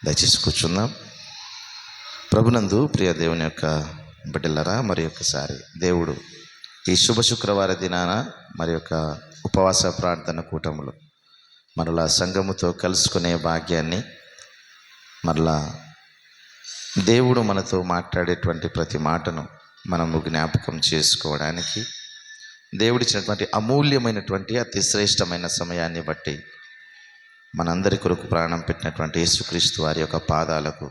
దయచేసి కూర్చుందాం. ప్రభునందు ప్రియ దేవుని యొక్క బిడ్డలరా, మరి ఒకసారి దేవుడు ఈ శుభ శుక్రవార దినాన మరి యొక్క ఉపవాస ప్రార్థన కూటములు మరలా సంఘముతో కలుసుకునే భాగ్యాన్ని, మరలా దేవుడు మనతో మాట్లాడేటువంటి ప్రతి మాటను మనము జ్ఞాపకం చేసుకోవడానికి దేవుడిచ్చినటువంటి అమూల్యమైనటువంటి అతి శ్రేష్టమైన సమయాన్ని బట్టి మనందరి కొరకు ప్రాణం పెట్టినటువంటి యేసుక్రీస్తు వారి యొక్క పాదాలకు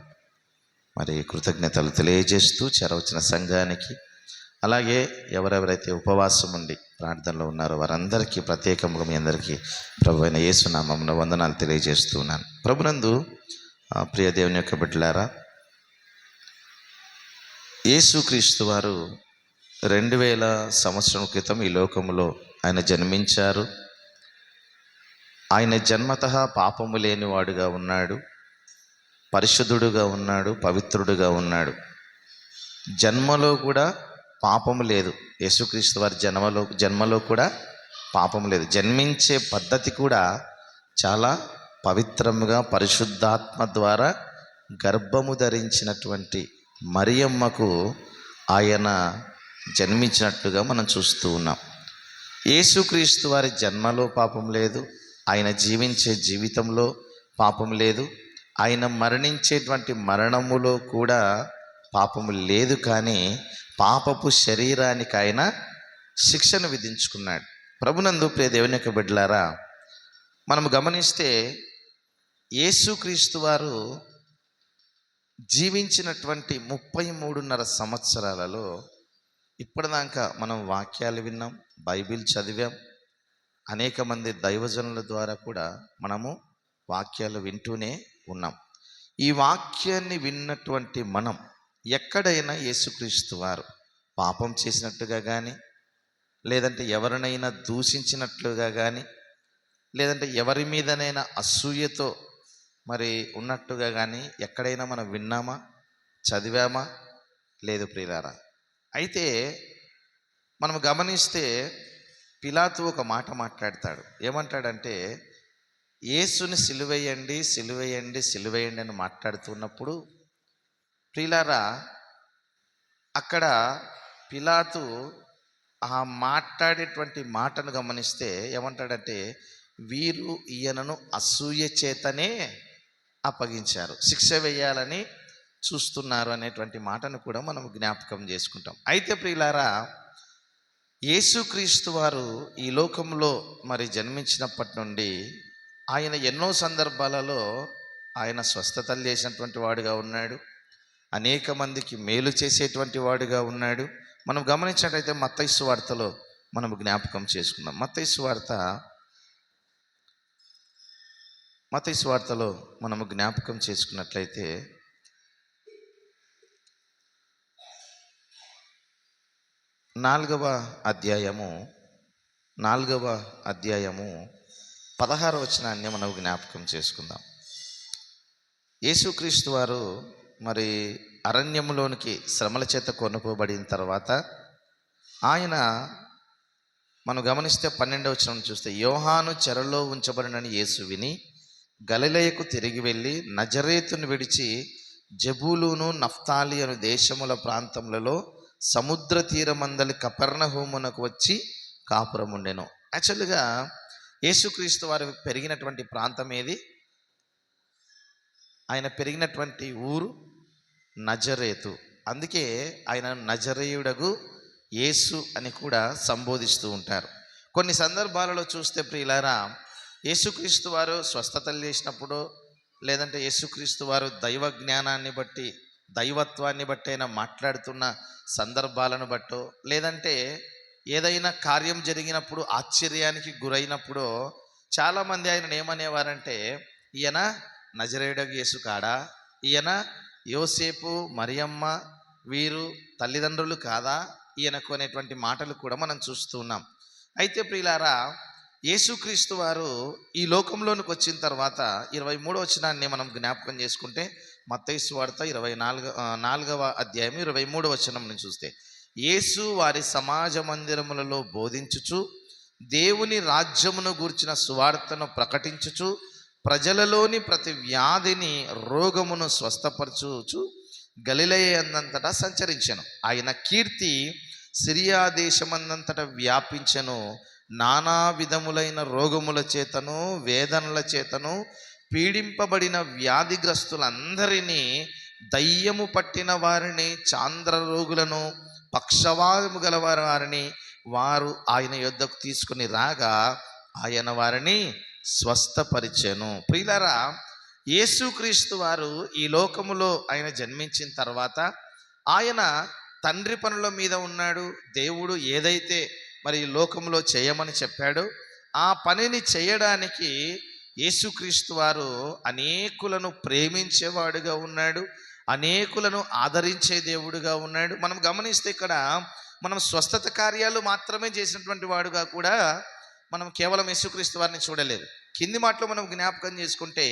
మరి కృతజ్ఞతలు తెలియజేస్తూ చేరవచ్చిన సంఘానికి, అలాగే ఎవరెవరైతే ఉపవాసం ఉండి ప్రార్థనలో ఉన్నారో వారందరికీ ప్రత్యేకంగా మీ అందరికీ ప్రభు అయిన యేసు నామమున వందనాలు తెలియజేస్తూ ఉన్నాను. ప్రభునందు ప్రియ దేవుని యొక్క బిడ్డలారా, యేసుక్రీస్తు వారు 2000 సంవత్సరం క్రితం ఈ లోకములో ఆయన జన్మించారు. ఆయన జన్మతః పాపము లేనివాడుగా ఉన్నాడు, పరిశుద్ధుడుగా ఉన్నాడు, పవిత్రుడుగా ఉన్నాడు. జన్మలో కూడా పాపము లేదు. యేసుక్రీస్తు వారి జన్మలో కూడా పాపము లేదు. జన్మించే పద్ధతి కూడా చాలా పవిత్రముగా పరిశుద్ధాత్మ ద్వారా గర్భము ధరించినటువంటి మరియమ్మకు ఆయన జన్మించినట్లుగా మనం చూస్తూ ఉన్నాం. యేసుక్రీస్తు వారి జన్మలో పాపం లేదు, ఆయన జీవించే జీవితంలో పాపం లేదు, ఆయన మరణించేటువంటి మరణములో కూడా పాపము లేదు. కానీ పాపపు శరీరానికి ఆయన శిక్షను విధించుకున్నాడు. ప్రభునందు ప్రియ దేవుని యొక్క బిడ్డలారా, మనము గమనిస్తే యేసుక్రీస్తు వారు జీవించినటువంటి 33.5 సంవత్సరాలలో ఇప్పటిదాకా మనం వాక్యాలు విన్నాం, బైబిల్ చదివాం, అనేక మంది దైవజనుల ద్వారా కూడా మనము వాక్యాలు వింటూనే ఉన్నాం. ఈ వాక్యాన్ని విన్నటువంటి మనం ఎక్కడైనా యేసుక్రీస్తు వారు పాపం చేసినట్టుగా కానీ, లేదంటే ఎవరినైనా దూషించినట్లుగా కానీ, లేదంటే ఎవరి మీదనైనా అసూయతో మరి ఉన్నట్టుగా కానీ ఎక్కడైనా మనం విన్నామా, చదివామా? లేదు ప్రియులారా. అయితే మనం గమనిస్తే పిలాతు ఒక మాట మాట్లాడతాడు. ఏమంటాడంటే, యేసుని సిలువేయండి, సిలువేయండి, సిలువేయండి అని మాట్లాడుతున్నప్పుడు ప్రియులారా, అక్కడ పిలాతు ఆ మాట్లాడేటువంటి మాటను గమనిస్తే ఏమంటాడంటే, వీరు ఈయనను అసూయ చేతనే అప్పగించారు, శిక్ష వేయాలని చూస్తున్నారు అనేటువంటి మాటను కూడా మనం జ్ఞాపకం చేసుకుంటాం. అయితే ప్రియులారా, యేసుక్రీస్తు వారు ఈ లోకంలో మరి జన్మించినప్పటి నుండి ఆయన ఎన్నో సందర్భాలలో ఆయన స్వస్థతలు చేసినటువంటి వాడుగా ఉన్నాడు, అనేక మందికి మేలు చేసేటువంటి వాడుగా ఉన్నాడు. మనం గమనించినట్లయితే మత్తయి సువార్తలో మనం జ్ఞాపకం చేసుకుందాం. మత్తయి సువార్తలో మనము జ్ఞాపకం చేసుకున్నట్లయితే 4వ అధ్యాయము 16వ వచనాన్ని మనం జ్ఞాపకం చేసుకుందాం. యేసుక్రీస్తు వారు మరి అరణ్యములోనికి శ్రమల చేత కొనుకోబడిన తర్వాత ఆయన మనం గమనిస్తే 12వ వచనం చూస్తే, యోహాను చెరలో ఉంచబడినని యేసు విని గలిలయకు తిరిగి వెళ్ళి నజరేతును విడిచి జబూలూను, నఫ్తాలి అను దేశముల ప్రాంతములలో సముద్ర తీరమందలి కపెర్నహూమునకు వచ్చి కాపురం ఉండెను. యాక్చువల్గా యేసుక్రీస్తు వారు పెరిగినటువంటి ప్రాంతం ఏది? ఆయన పెరిగినటువంటి ఊరు నజరేతు. అందుకే ఆయన నజరేయుడగు యేసు అని కూడా సంబోధిస్తూ ఉంటారు. కొన్ని సందర్భాలలో చూస్తే ప్రియులారా, యేసుక్రీస్తు వారు స్వస్థతలు చేసినప్పుడు, లేదంటే యేసుక్రీస్తు వారు దైవ జ్ఞానాన్ని బట్టి, దైవత్వాన్ని బట్టి అయినా మాట్లాడుతున్న సందర్భాలను బట్టో, లేదంటే ఏదైనా కార్యం జరిగినప్పుడు ఆశ్చర్యానికి గురైనప్పుడు చాలామంది ఆయన ఏమనేవారంటే, ఈయన నజరేయుడగు యేసు కాడా, ఈయన యోసేపు మరియమ్మ వీరు తల్లిదండ్రులు కాదా ఈయనకు అనేటువంటి మాటలు కూడా మనం చూస్తూ ఉన్నాం. అయితే ప్రియులారా, యేసుక్రీస్తు వారు ఈ లోకంలోనికి వచ్చిన తర్వాత 23వ వచనాన్ని మనం జ్ఞాపకం చేసుకుంటే, మత్తయి సువార్త 4వ అధ్యాయం 23వ వచనం నుంచి చూస్తే, యేసు వారి సమాజ మందిరములలో బోధించుచు దేవుని రాజ్యమును గూర్చిన సువార్తను ప్రకటించుచు ప్రజలలోని ప్రతి వ్యాధిని రోగమును స్వస్థపరచుచు గలిలయ అందంతటా సంచరించెను. ఆయన కీర్తి సిరియా దేశమందంతటా వ్యాపించెను. నానా విధములైన రోగముల చేతను వేదనల చేతను పీడింపబడిన వ్యాధిగ్రస్తులందరినీ, దయ్యము పట్టిన వారిని, చాంద్ర రోగులను, పక్షవాతము గల వారిని వారు ఆయన యొద్దకు తీసుకుని రాగా ఆయన వారిని స్వస్థపరిచెను. ప్రియులారా, యేసుక్రీస్తు వారు ఈ లోకములో ఆయన జన్మించిన తర్వాత ఆయన తండ్రి పనుల మీద ఉన్నాడు. దేవుడు ఏదైతే మరి ఈ లోకంలో చేయమని చెప్పాడో ఆ పనిని చేయడానికి యేసుక్రీస్తు వారు అనేకులను ప్రేమించేవాడుగా ఉన్నాడు, అనేకులను ఆదరించే దేవుడుగా ఉన్నాడు. మనం గమనిస్తే ఇక్కడ మనం స్వస్థత కార్యాలు మాత్రమే చేసినటువంటి వాడుగా కూడా మనం కేవలం యేసుక్రీస్తు వారిని చూడలేదు. కింది మాటలో మనం జ్ఞాపకం చేసుకుంటే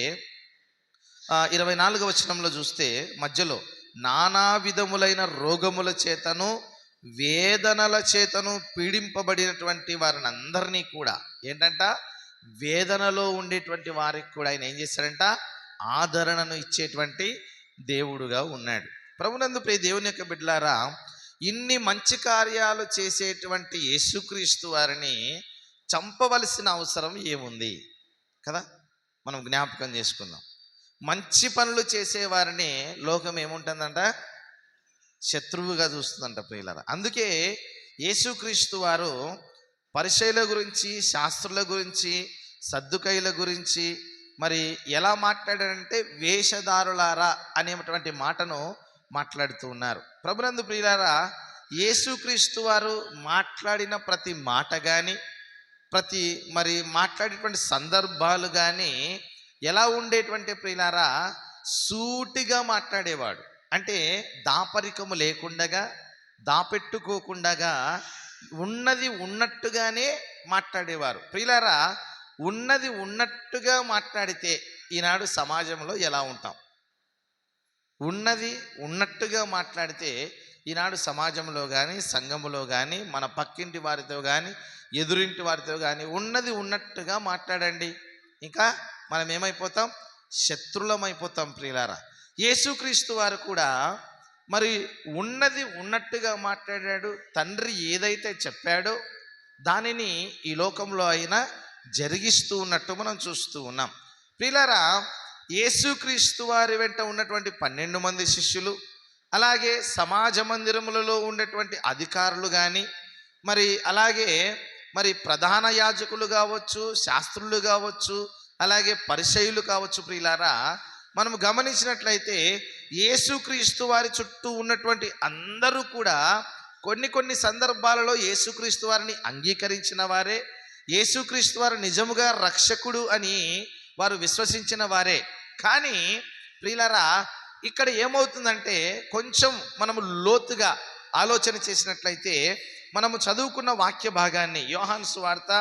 24వ వచనంలో చూస్తే మధ్యలో నానా విధములైన రోగముల చేతను వేదనల చేతను పీడింపబడినటువంటి వారిని అందరినీ కూడా ఏంటంట, వేదనలో ఉండేటువంటి వారికి కూడా ఆయన ఏం చేశాడంట, ఆదరణను ఇచ్చేటువంటి దేవుడుగా ఉన్నాడు. ప్రభునందు ప్రియ దేవుని యొక్క బిడ్డలారా, ఇన్ని మంచి కార్యాలు చేసేటువంటి యేసుక్రీస్తు వారిని చంపవలసిన అవసరం ఏముంది కదా? మనం జ్ఞాపకం చేసుకుందాం. మంచి పనులు చేసేవారిని లోకం ఏముంటుందంట, శత్రువుగా చూస్తుందంట ప్రియులారా. అందుకే యేసుక్రీస్తు వారు పరిసయ్యుల గురించి, శాస్త్రుల గురించి, సద్దుకయ్యుల గురించి మరి ఎలా మాట్లాడారంటే వేషధారులారా అనేటువంటి మాటను మాట్లాడుతూ ఉన్నారు. ప్రభునందు ప్రియులారా, యేసుక్రీస్తు వారు మాట్లాడిన ప్రతి మాట కానీ, ప్రతి మరి మాట్లాడేటువంటి సందర్భాలు కానీ ఎలా ఉండేటువంటి ప్రియులారా, సూటిగా మాట్లాడేవాడు. అంటే దాపరికము లేకుండగా, దాపెట్టుకోకుండగా ఉన్నది ఉన్నట్టుగానే మాట్లాడేవారు. ప్రియులారా, ఉన్నది ఉన్నట్టుగా మాట్లాడితే ఈనాడు సమాజంలో ఎలా ఉంటాం? ఉన్నది ఉన్నట్టుగా మాట్లాడితే ఈనాడు సమాజంలో కానీ, సంఘములో కానీ, మన పక్కింటి వారితో కానీ, ఎదురింటి వారితో కానీ ఉన్నది ఉన్నట్టుగా మాట్లాడండి, ఇంకా మనం ఏమైపోతాం, శత్రులమైపోతాం ప్రియులారా. యేసుక్రీస్తు వారు కూడా మరి ఉన్నది ఉన్నట్టుగా మాట్లాడాడు. తండ్రి ఏదైతే చెప్పాడో దానిని ఈ లోకంలో అయినా జరిగిస్తూ ఉన్నట్టు మనం చూస్తూ ఉన్నాం. ప్రియులారా, యేసుక్రీస్తు వారి వెంట ఉన్నటువంటి 12 మంది శిష్యులు, అలాగే సమాజ మందిరములలో ఉన్నటువంటి అధికారులు కానీ, మరి అలాగే మరి ప్రధాన యాజకులు కావచ్చు, శాస్త్రులు కావచ్చు, అలాగే పరిసయ్యులు కావచ్చు, ప్రియులారా మనము గమనించినట్లయితే యేసుక్రీస్తు వారి చుట్టూ ఉన్నటువంటి అందరూ కూడా కొన్ని సందర్భాలలో యేసుక్రీస్తు వారిని అంగీకరించిన వారే, యేసుక్రీస్తు వారు నిజముగా రక్షకుడు అని వారు విశ్వసించిన వారే. కానీ ప్రియులారా, ఇక్కడ ఏమవుతుందంటే కొంచెం మనము లోతుగా ఆలోచన చేసినట్లయితే మనము చదువుకున్న వాక్య భాగాన్ని యోహాను సువార్త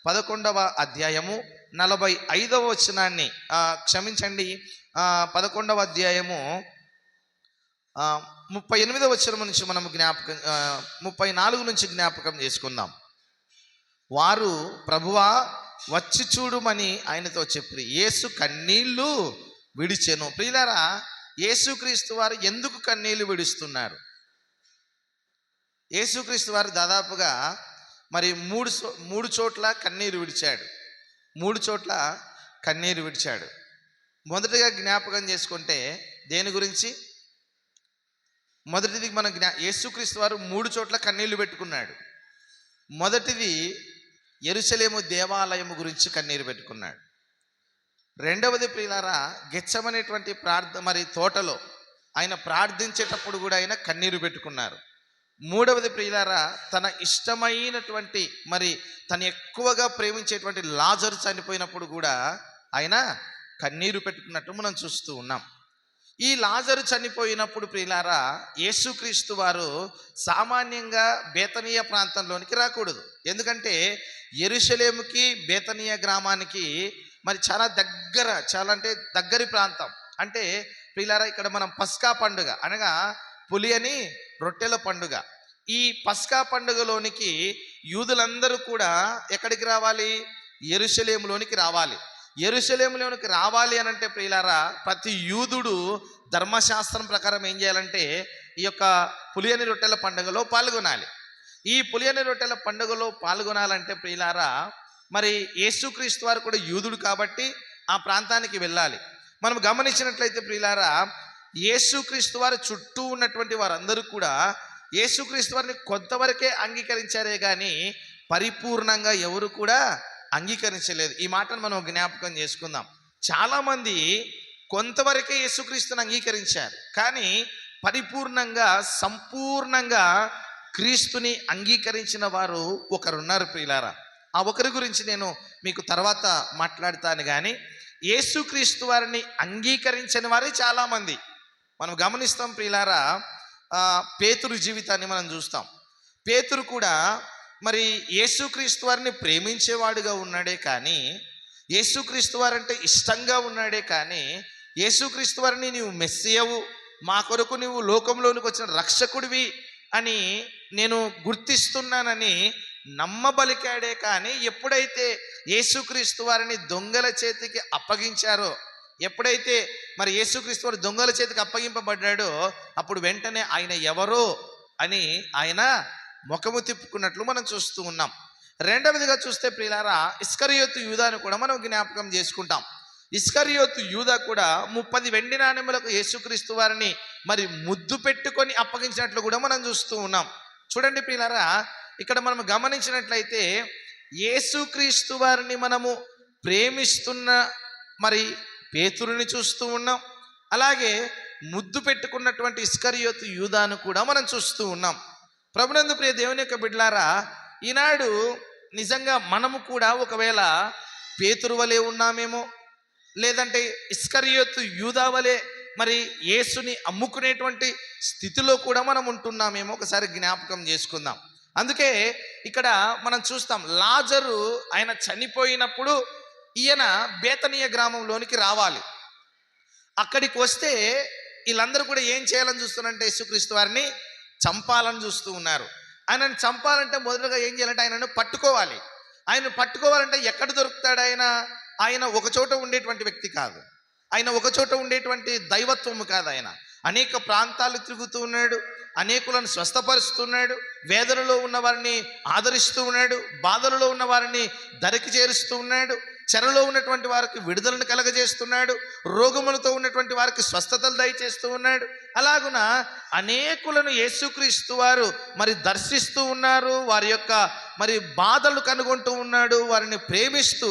11వ అధ్యాయము 45వ వచనాన్ని క్షమించండి 11వ అధ్యాయము 38వ వచనం నుంచి మనము 34 నుంచి జ్ఞాపకం చేసుకుందాం. వారు ప్రభువా వచ్చి చూడుమని ఆయనతో చెప్పి యేసు కన్నీళ్లు విడిచెను. ప్రియులారా, యేసుక్రీస్తు వారు ఎందుకు కన్నీళ్లు విడుస్తున్నారు? యేసుక్రీస్తు వారు దాదాపుగా మరి మూడు చోట్ల కన్నీరు విడిచాడు. 3 చోట్ల కన్నీరు విడిచాడు. మొదటిగా జ్ఞాపకం చేసుకుంటే దేని గురించి? మొదటిది మన యేసుక్రీస్తు వారు 3 చోట్ల కన్నీళ్లు పెట్టుకున్నాడు. మొదటిది యెరూషలేము దేవాలయము గురించి కన్నీరు పెట్టుకున్నాడు. రెండవది ప్రియులారా, గెత్సెమనేటువంటి మరి తోటలో ఆయన ప్రార్థించేటప్పుడు కూడా ఆయన కన్నీరు పెట్టుకున్నారు. మూడవది ప్రియులారా, తన ఇష్టమైనటువంటి మరి తను ఎక్కువగా ప్రేమించేటువంటి లాజరు చనిపోయినప్పుడు కూడా ఆయన కన్నీరు పెట్టుకున్నట్టు మనం చూస్తూ ఉన్నాం. ఈ లాజరు చనిపోయినప్పుడు ప్రియులారా, యేసుక్రీస్తు వారు సామాన్యంగా బేతనీయ ప్రాంతంలోనికి రాకూడదు. ఎందుకంటే యెరూషలేముకి బేతనీయ గ్రామానికి మరి చాలా అంటే దగ్గరి ప్రాంతం. అంటే ప్రియులారా, ఇక్కడ మనం పస్కా పండుగ అనగా పులి అని రొట్టెల పండుగ, ఈ పస్కా పండుగలోనికి యూదులందరూ కూడా ఎక్కడికి రావాలి? యెరూషలేములోనికి రావాలి. యెరూషలేములోనికి రావాలి అని అంటే ప్రియులారా, ప్రతి యూదుడు ధర్మశాస్త్రం ప్రకారం ఏం చేయాలంటే ఈ యొక్క పులియని రొట్టెల పండుగలో పాల్గొనాలి. ఈ పులియని రొట్టెల పండుగలో పాల్గొనాలంటే ప్రియులారా, మరి యేసుక్రీస్తు వారు కూడా యూదుడు కాబట్టి ఆ ప్రాంతానికి వెళ్ళాలి. మనం గమనించినట్లయితే ప్రియులారా, యేసుక్రీస్తు వారి చుట్టూ ఉన్నటువంటి వారందరూ కూడా యేసుక్రీస్తు వారిని కొంతవరకే అంగీకరించారే కానీ పరిపూర్ణంగా ఎవరు కూడా అంగీకరించలేదు. ఈ మాటను మనం జ్ఞాపకం చేసుకుందాం. చాలామంది కొంతవరకే యేసుక్రీస్తుని అంగీకరించారు, కానీ పరిపూర్ణంగా సంపూర్ణంగా క్రీస్తుని అంగీకరించిన వారు ఒకరున్నారు ప్రియులారా. ఆ ఒకరి గురించి నేను మీకు తర్వాత మాట్లాడతాను. కానీ యేసుక్రీస్తు వారిని అంగీకరించని వారే చాలామంది. మనం గమనిస్తాం ప్రియులారా, పేతురు జీవితాన్ని మనం చూస్తాం. పేతురు కూడా మరి యేసుక్రీస్తు వారిని ప్రేమించేవాడుగా ఉన్నాడే కానీ, యేసుక్రీస్తు వారంటే ఇష్టంగా ఉన్నాడే కానీ, యేసుక్రీస్తు వారిని నీవు మెస్సియవు, మా కొరకు నువ్వు లోకంలోనికి వచ్చిన రక్షకుడివి అని నేను గుర్తిస్తున్నానని నమ్మబలికాడే కానీ, ఎప్పుడైతే యేసుక్రీస్తు వారిని దొంగల చేతికి అప్పగించారో, ఎప్పుడైతే మరి యేసుక్రీస్తు వారు దొంగల చేతికి అప్పగింపబడ్డాడో, అప్పుడు వెంటనే ఆయన ఎవరో అని ఆయన ముఖము తిప్పుకున్నట్లు మనం చూస్తూ ఉన్నాం. రెండవదిగా చూస్తే ప్రియులారా, ఇస్కరియోతు యూదాను కూడా మనం జ్ఞాపకం చేసుకుంటాం. ఇస్కరియోతు యూదా కూడా 30 వెండి నాణెములకు యేసుక్రీస్తు వారిని మరి ముద్దు పెట్టుకొని అప్పగించినట్లు కూడా మనం చూస్తూ ఉన్నాం. చూడండి ప్రియులారా, ఇక్కడ మనం గమనించినట్లయితే యేసుక్రీస్తు వారిని మనము ప్రేమిస్తున్న మరి పేతురుని చూస్తూ ఉన్నాం. అలాగే ముద్దు పెట్టుకున్నటువంటి ఇస్కరియోతు యూదాను కూడా మనం చూస్తూ ఉన్నాం. ప్రభునందు ప్రియ దేవుని యొక్క బిడ్డలారా, ఈనాడు నిజంగా మనము కూడా ఒకవేళ పేతురు వలె ఉన్నామేమో, లేదంటే ఇస్కరియోతు యూదా వలె మరి యేసుని అమ్ముకునేటువంటి స్థితిలో కూడా మనం ఉంటున్నామేమో ఒకసారి జ్ఞాపకం చేసుకుందాం. అందుకే ఇక్కడ మనం చూస్తాం, లాజరు ఆయన చనిపోయినప్పుడు ఈయన బేతనీయ గ్రామంలోనికి రావాలి. అక్కడికి వస్తే వీళ్ళందరూ కూడా ఏం చేయాలని చూస్తున్నారంటే యేసుక్రీస్తు వారిని చంపాలని చూస్తూ ఉన్నారు. ఆయనను చంపాలంటే మొదటగా ఏం చేయాలంటే ఆయనను పట్టుకోవాలి. ఆయన పట్టుకోవాలంటే ఎక్కడ దొరుకుతాడు? ఆయన ఒక చోట ఉండేటువంటి వ్యక్తి కాదు, ఆయన ఒక చోట ఉండేటువంటి దైవత్వము కాదు. ఆయన అనేక ప్రాంతాలు తిరుగుతూ ఉన్నాడు, అనేకులను స్వస్థపరుస్తున్నాడు, వేదనలో ఉన్న వారిని ఆదరిస్తూ ఉన్నాడు, బాధలలో ఉన్న వారిని దరికి చేరుస్తూ ఉన్నాడు, చెరలో ఉన్నటువంటి వారికి విడుదలను కలగజేస్తున్నాడు, రోగములతో ఉన్నటువంటి వారికి స్వస్థతలు దయచేస్తూ ఉన్నాడు. అలాగున అనేకులను యేసుక్రీస్తు వారు మరి దర్శిస్తూ ఉన్నారు, వారి యొక్క మరి బాధలు కనుగొంటూ ఉన్నాడు, వారిని ప్రేమిస్తూ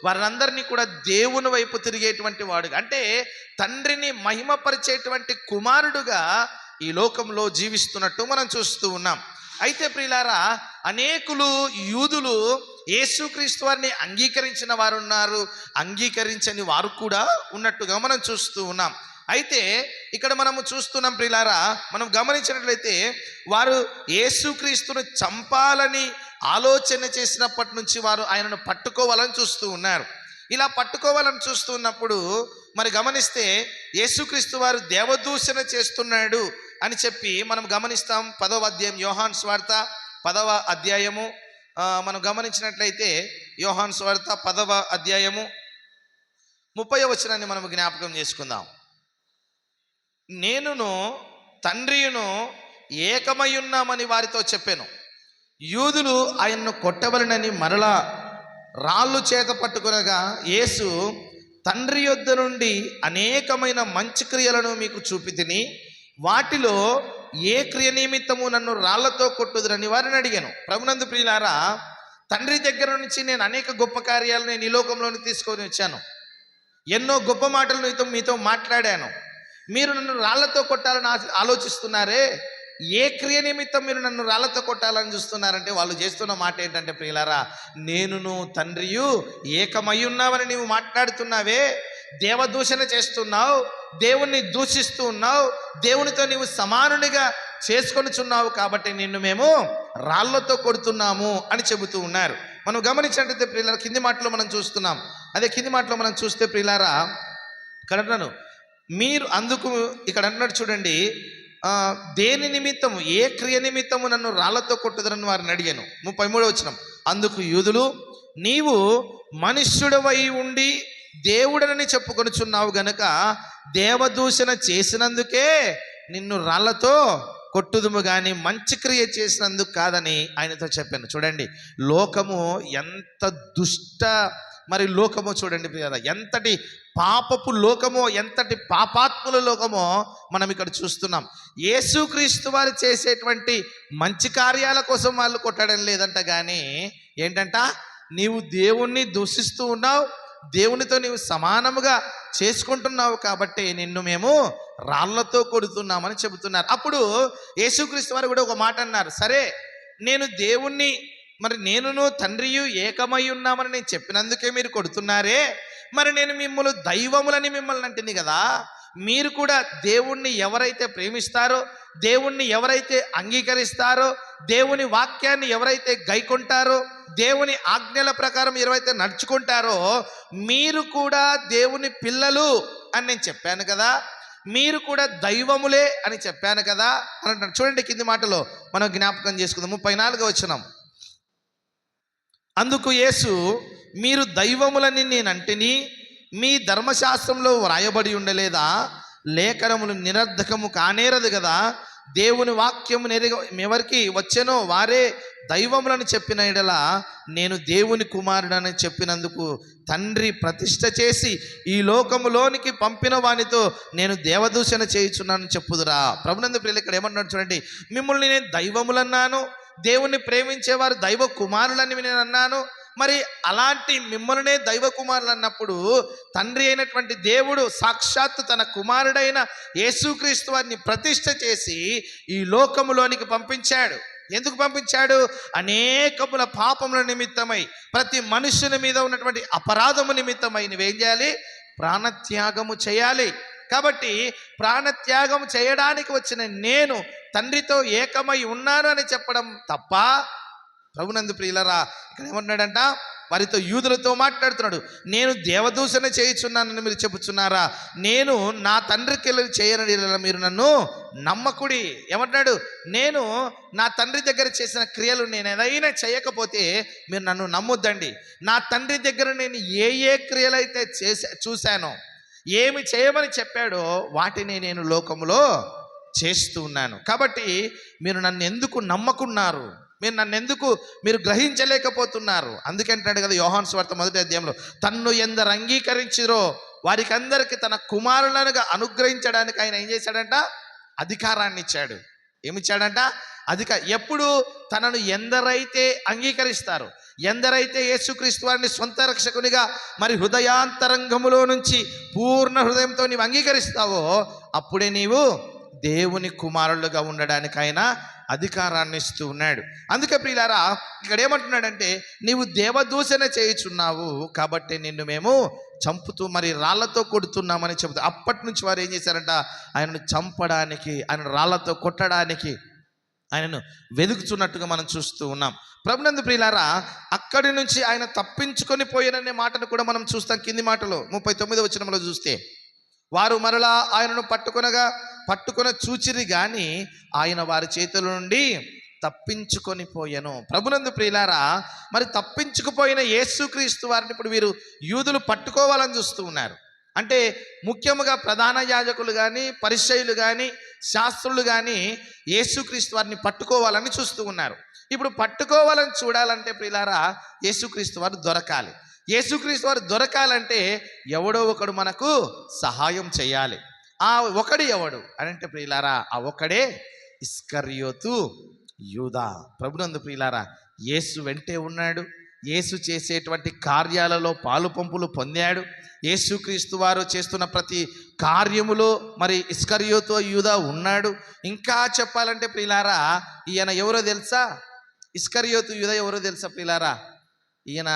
వారందరినీ కూడా దేవుని వైపు తిరిగేటువంటి వాడుగా, అంటే తండ్రిని మహిమపరిచేటువంటి కుమారుడుగా ఈ లోకంలో జీవిస్తున్నట్టు మనం చూస్తూ ఉన్నాం. అయితే ప్రియులారా, అనేకులు యూదులు యేసుక్రీస్తు వారిని అంగీకరించిన వారు ఉన్నారు, అంగీకరించని వారు కూడా ఉన్నట్టుగా మనం చూస్తూ ఉన్నాం. అయితే ఇక్కడ మనము చూస్తున్నాం ప్రియులారా, మనం గమనించినట్లయితే వారు యేసుక్రీస్తును చంపాలని ఆలోచన చేసినప్పటి నుంచి వారు ఆయనను పట్టుకోవాలని చూస్తూ ఉన్నారు. ఇలా పట్టుకోవాలని చూస్తూ ఉన్నప్పుడు మరి గమనిస్తే యేసుక్రీస్తు వారు దేవదూషణ చేస్తున్నాడు అని చెప్పి మనం గమనిస్తాం. 10వ అధ్యాయం యోహాను సువార్త 10వ అధ్యాయము మనం గమనించినట్లయితే యోహాను సువార్త 10వ అధ్యాయము 30వ వచనాన్ని మనం జ్ఞాపకం చేసుకుందాం. నేనును తండ్రియును ఏకమై ఉన్నామని వారితో చెప్పాను. యూదులు ఆయన్ను కొట్టవలనని మరలా రాళ్ళు చేత పట్టుకునగా యేసు, తండ్రి యొద్ద నుండి అనేకమైన మంచి క్రియలను మీకు చూపితిని, వాటిలో ఏ క్రియ నిమిత్తము నన్ను రాళ్లతో కొట్టుదురని వారిని అడిగాను. ప్రభునందు ప్రియులారా, తండ్రి దగ్గర నుంచి నేను అనేక గొప్ప కార్యాలు నేను ఈ లోకంలోని తీసుకొని వచ్చాను, ఎన్నో గొప్ప మాటలు మీతో మాట్లాడాను. మీరు నన్ను రాళ్లతో కొట్టాలని ఆలోచిస్తున్నారే, ఏ క్రియ నిమిత్తం మీరు నన్ను రాళ్లతో కొట్టాలని చూస్తున్నారంటే వాళ్ళు చేస్తున్న మాట ఏంటంటే ప్రియులారా, నేనును తండ్రియు ఏకమై ఉన్నామని నీవు మాట్లాడుతున్నావే, దేవదూషణ చేస్తున్నావు, దేవుణ్ణి దూషిస్తూ ఉన్నావు, దేవునితో నీవు సమానునిగా చేసుకొనిచున్నావు, కాబట్టి నిన్ను మేము రాళ్లతో కొడుతున్నాము అని చెబుతూ ఉన్నారు. మనం గమనించినట్లయితే ప్రియులారా, కింది మాటలో మనం చూస్తున్నాం. అదే కింది మాటలో మనం చూస్తే ప్రియులారా, ఇక్కడ అంటున్నాను, మీరు అందుకు ఇక్కడ అంటున్నాడు చూడండి, దేని నిమిత్తము ఏ క్రియ నిమిత్తము నన్ను రాళ్లతో కొట్టుదరని వారిని అడిగాను. 33వ వచనం, అందుకు యూదులు, నీవు మనుష్యుడవై ఉండి దేవుడనని చెప్పుకొనుచున్నావు గనుక దేవదూషణ చేసినందుకే నిన్ను రాళ్లతో కొట్టుదుము కానీ మంచి క్రియ చేసినందుకు కాదని ఆయనతో చెప్పాను. చూడండి, లోకము ఎంత దుష్ట లోకమో చూడండి ప్రియులారా, ఎంతటి పాపపు లోకమో, ఎంతటి పాపాత్ముల లోకమో మనం ఇక్కడ చూస్తున్నాం. యేసుక్రీస్తు వారు చేసేటువంటి మంచి కార్యాల కోసం వాళ్ళు కొట్టడం లేదంట, కానీ ఏంటంట, నీవు దేవుణ్ణి దూషిస్తూ ఉన్నావు, దేవునితో నీవు సమానముగా చేసుకుంటున్నావు కాబట్టి నిన్ను మేము రాళ్లతో కొడుతున్నామని చెబుతున్నారు. అప్పుడు యేసుక్రీస్తు వారు కూడా ఒక మాట అన్నారు, సరే నేను దేవుణ్ణి నేనును తండ్రియు ఏకమై ఉన్నామని నేను చెప్పినందుకే మీరు కొడుతున్నారే, మరి నేను మిమ్మల్ని దైవములని మిమ్మల్ని అంటుంది కదా, మీరు కూడా దేవుణ్ణి ఎవరైతే ప్రేమిస్తారో, దేవుణ్ణి ఎవరైతే అంగీకరిస్తారో, దేవుని వాక్యాన్ని ఎవరైతే గైకొంటారో, దేవుని ఆజ్ఞల ప్రకారం ఎవరైతే నడుచుకుంటారో మీరు కూడా దేవుని పిల్లలు అని నేను చెప్పాను కదా, మీరు కూడా దైవములే అని చెప్పాను కదా అని అంటారు. చూడండి కింది మాటలో మనం జ్ఞాపకం చేసుకుందాం. 34వ వచనం. అందుకు యేసు, మీరు దైవములని నేనంటిని మీ ధర్మశాస్త్రంలో వ్రాయబడి ఉండలేదా? లేఖనములు నిరర్ధకము కానేరదు కదా. దేవుని వాక్యము ఎవరికి వచ్చెనో వారే దైవములను చెప్పిన ఎడల నేను దేవుని కుమారుడని చెప్పినందుకు తండ్రి ప్రతిష్ఠ చేసి ఈ లోకములోనికి పంపిన వానితో నేను దేవదూషణ చేయుచున్నానని చెప్పుదురా. ప్రభునందు ప్రియులు, ఇక్కడ ఏమన్నాడు చూడండి, మిమ్మల్ని నేను దైవములన్నాను, దేవుణ్ణి ప్రేమించేవారు దైవ కుమారులని నేను అన్నాను. మరి అలాంటి మిమ్మల్నే దైవ కుమారులు అన్నప్పుడు తండ్రి అయినటువంటి దేవుడు సాక్షాత్తు తన కుమారుడైన యేసుక్రీస్తు వారిని ప్రతిష్ఠ చేసి ఈ లోకములోనికి పంపించాడు. ఎందుకు పంపించాడు? అనేకముల పాపముల నిమిత్తమై, ప్రతి మనుష్యుని మీద ఉన్నటువంటి అపరాధము నిమిత్తమై నువ్వేం చేయాలి? ప్రాణత్యాగము చేయాలి. కాబట్టి ప్రాణత్యాగం చేయడానికి వచ్చిన నేను తండ్రితో ఏకమై ఉన్నాను అని చెప్పడం తప్ప? ప్రభునందు ప్రియులరా, ఇక్కడ ఏమన్నాడంట, వారితో యూదులతో మాట్లాడుతున్నాడు, నేను దేవదూషణ చేయుచున్నానని మీరు చెప్పుచున్నారా? నేను నా తండ్రికి చేయని మీరు నన్ను నమ్మకుడి. ఏమంటున్నాడు? నేను నా తండ్రి దగ్గర చేసిన క్రియలు నేను ఏదైనా చేయకపోతే మీరు నన్ను నమ్మొద్దండి. నా తండ్రి దగ్గర నేను ఏ క్రియలైతే చూశానో, ఏమి చేయమని చెప్పాడో వాటిని నేను లోకములో చేస్తూ ఉన్నాను. కాబట్టి మీరు నన్ను ఎందుకు నమ్మకున్నారు? మీరు నన్ను ఎందుకు గ్రహించలేకపోతున్నారు? అందుకంటాడు కదా యోహాను సువార్త 1వ అధ్యాయంలో, తన్ను ఎందరు అంగీకరించిరో వారికి అందరికీ తన కుమారులనుగా అనుగ్రహించడానికి ఆయన ఏం చేశాడంట? అధికారాన్ని ఇచ్చాడు. ఏమిచ్చాడంట? ఎప్పుడు? తనను ఎందరైతే అంగీకరిస్తారో, ఎందరైతే యేసుక్రీస్తు వారిని సొంత రక్షకునిగా హృదయాంతరంగములో నుంచి పూర్ణ హృదయంతో నీవు అంగీకరిస్తావో అప్పుడే నీవు దేవుని కుమారులుగా ఉండడానికి ఆయన అధికారాన్ని ఇస్తూ ఉన్నాడు. అందుకే ప్రియులారా, ఇక్కడ ఏమంటున్నాడంటే, నీవు దేవదూషణ చేయుచున్నావు కాబట్టి నిన్ను మేము చంపుతూ రాళ్లతో కొడుతున్నామని చెబుతూ అప్పటి నుంచి వారు ఏం చేశారంట? ఆయనను చంపడానికి, ఆయన రాళ్లతో కొట్టడానికి ఆయనను వెతుకుతున్నట్టుగా మనం చూస్తూ ఉన్నాం. ప్రభునందు ప్రియులారా, అక్కడి నుంచి ఆయన తప్పించుకొని పోయిననే మాటను కూడా మనం చూస్తాం. కింది మాటలో 39వ వచనంలో చూస్తే, వారు మరలా ఆయనను పట్టుకొన చూచిరి గాని ఆయన వారి చేతుల నుండి తప్పించుకొని పోయెను. ప్రభునందు ప్రియులారా, తప్పించుకుపోయిన యేసుక్రీస్తు వారిని ఇప్పుడు వీరు యూదులు పట్టుకోవాలని చూస్తూ ఉన్నారు. అంటే ముఖ్యంగా ప్రధాన యాజకులు కానీ, పరిసయ్యులు కానీ, శాస్త్రులు కానీ యేసుక్రీస్తు వారిని పట్టుకోవాలని చూస్తూ ఉన్నారు. ఇప్పుడు పట్టుకోవాలని చూడాలంటే ప్రియులారా, యేసుక్రీస్తు వారు దొరకాలి. యేసుక్రీస్తు వారు దొరకాలంటే ఎవడో ఒకడు మనకు సహాయం చేయాలి. ఆ ఒకడు ఎవడు అని అంటే ప్రియులారా, ఆ ఒకడే ఇస్కరియోతు యూదా. ప్రభునందు ప్రియులారా, యేసు వెంటే ఉన్నాడు. యేసు చేసేటువంటి కార్యాలలో పాలు పంపులు పొందాడు. యేసుక్రీస్తు వారు చేస్తున్న ప్రతి కార్యములో ఇస్కరియోతు యూదా ఉన్నాడు. ఇంకా చెప్పాలంటే ప్రియులారా, ఈయన ఎవరో తెలుసా? ఇస్కరియోతు యూదా ఎవరో తెలుసా ప్రియులారా? ఈయన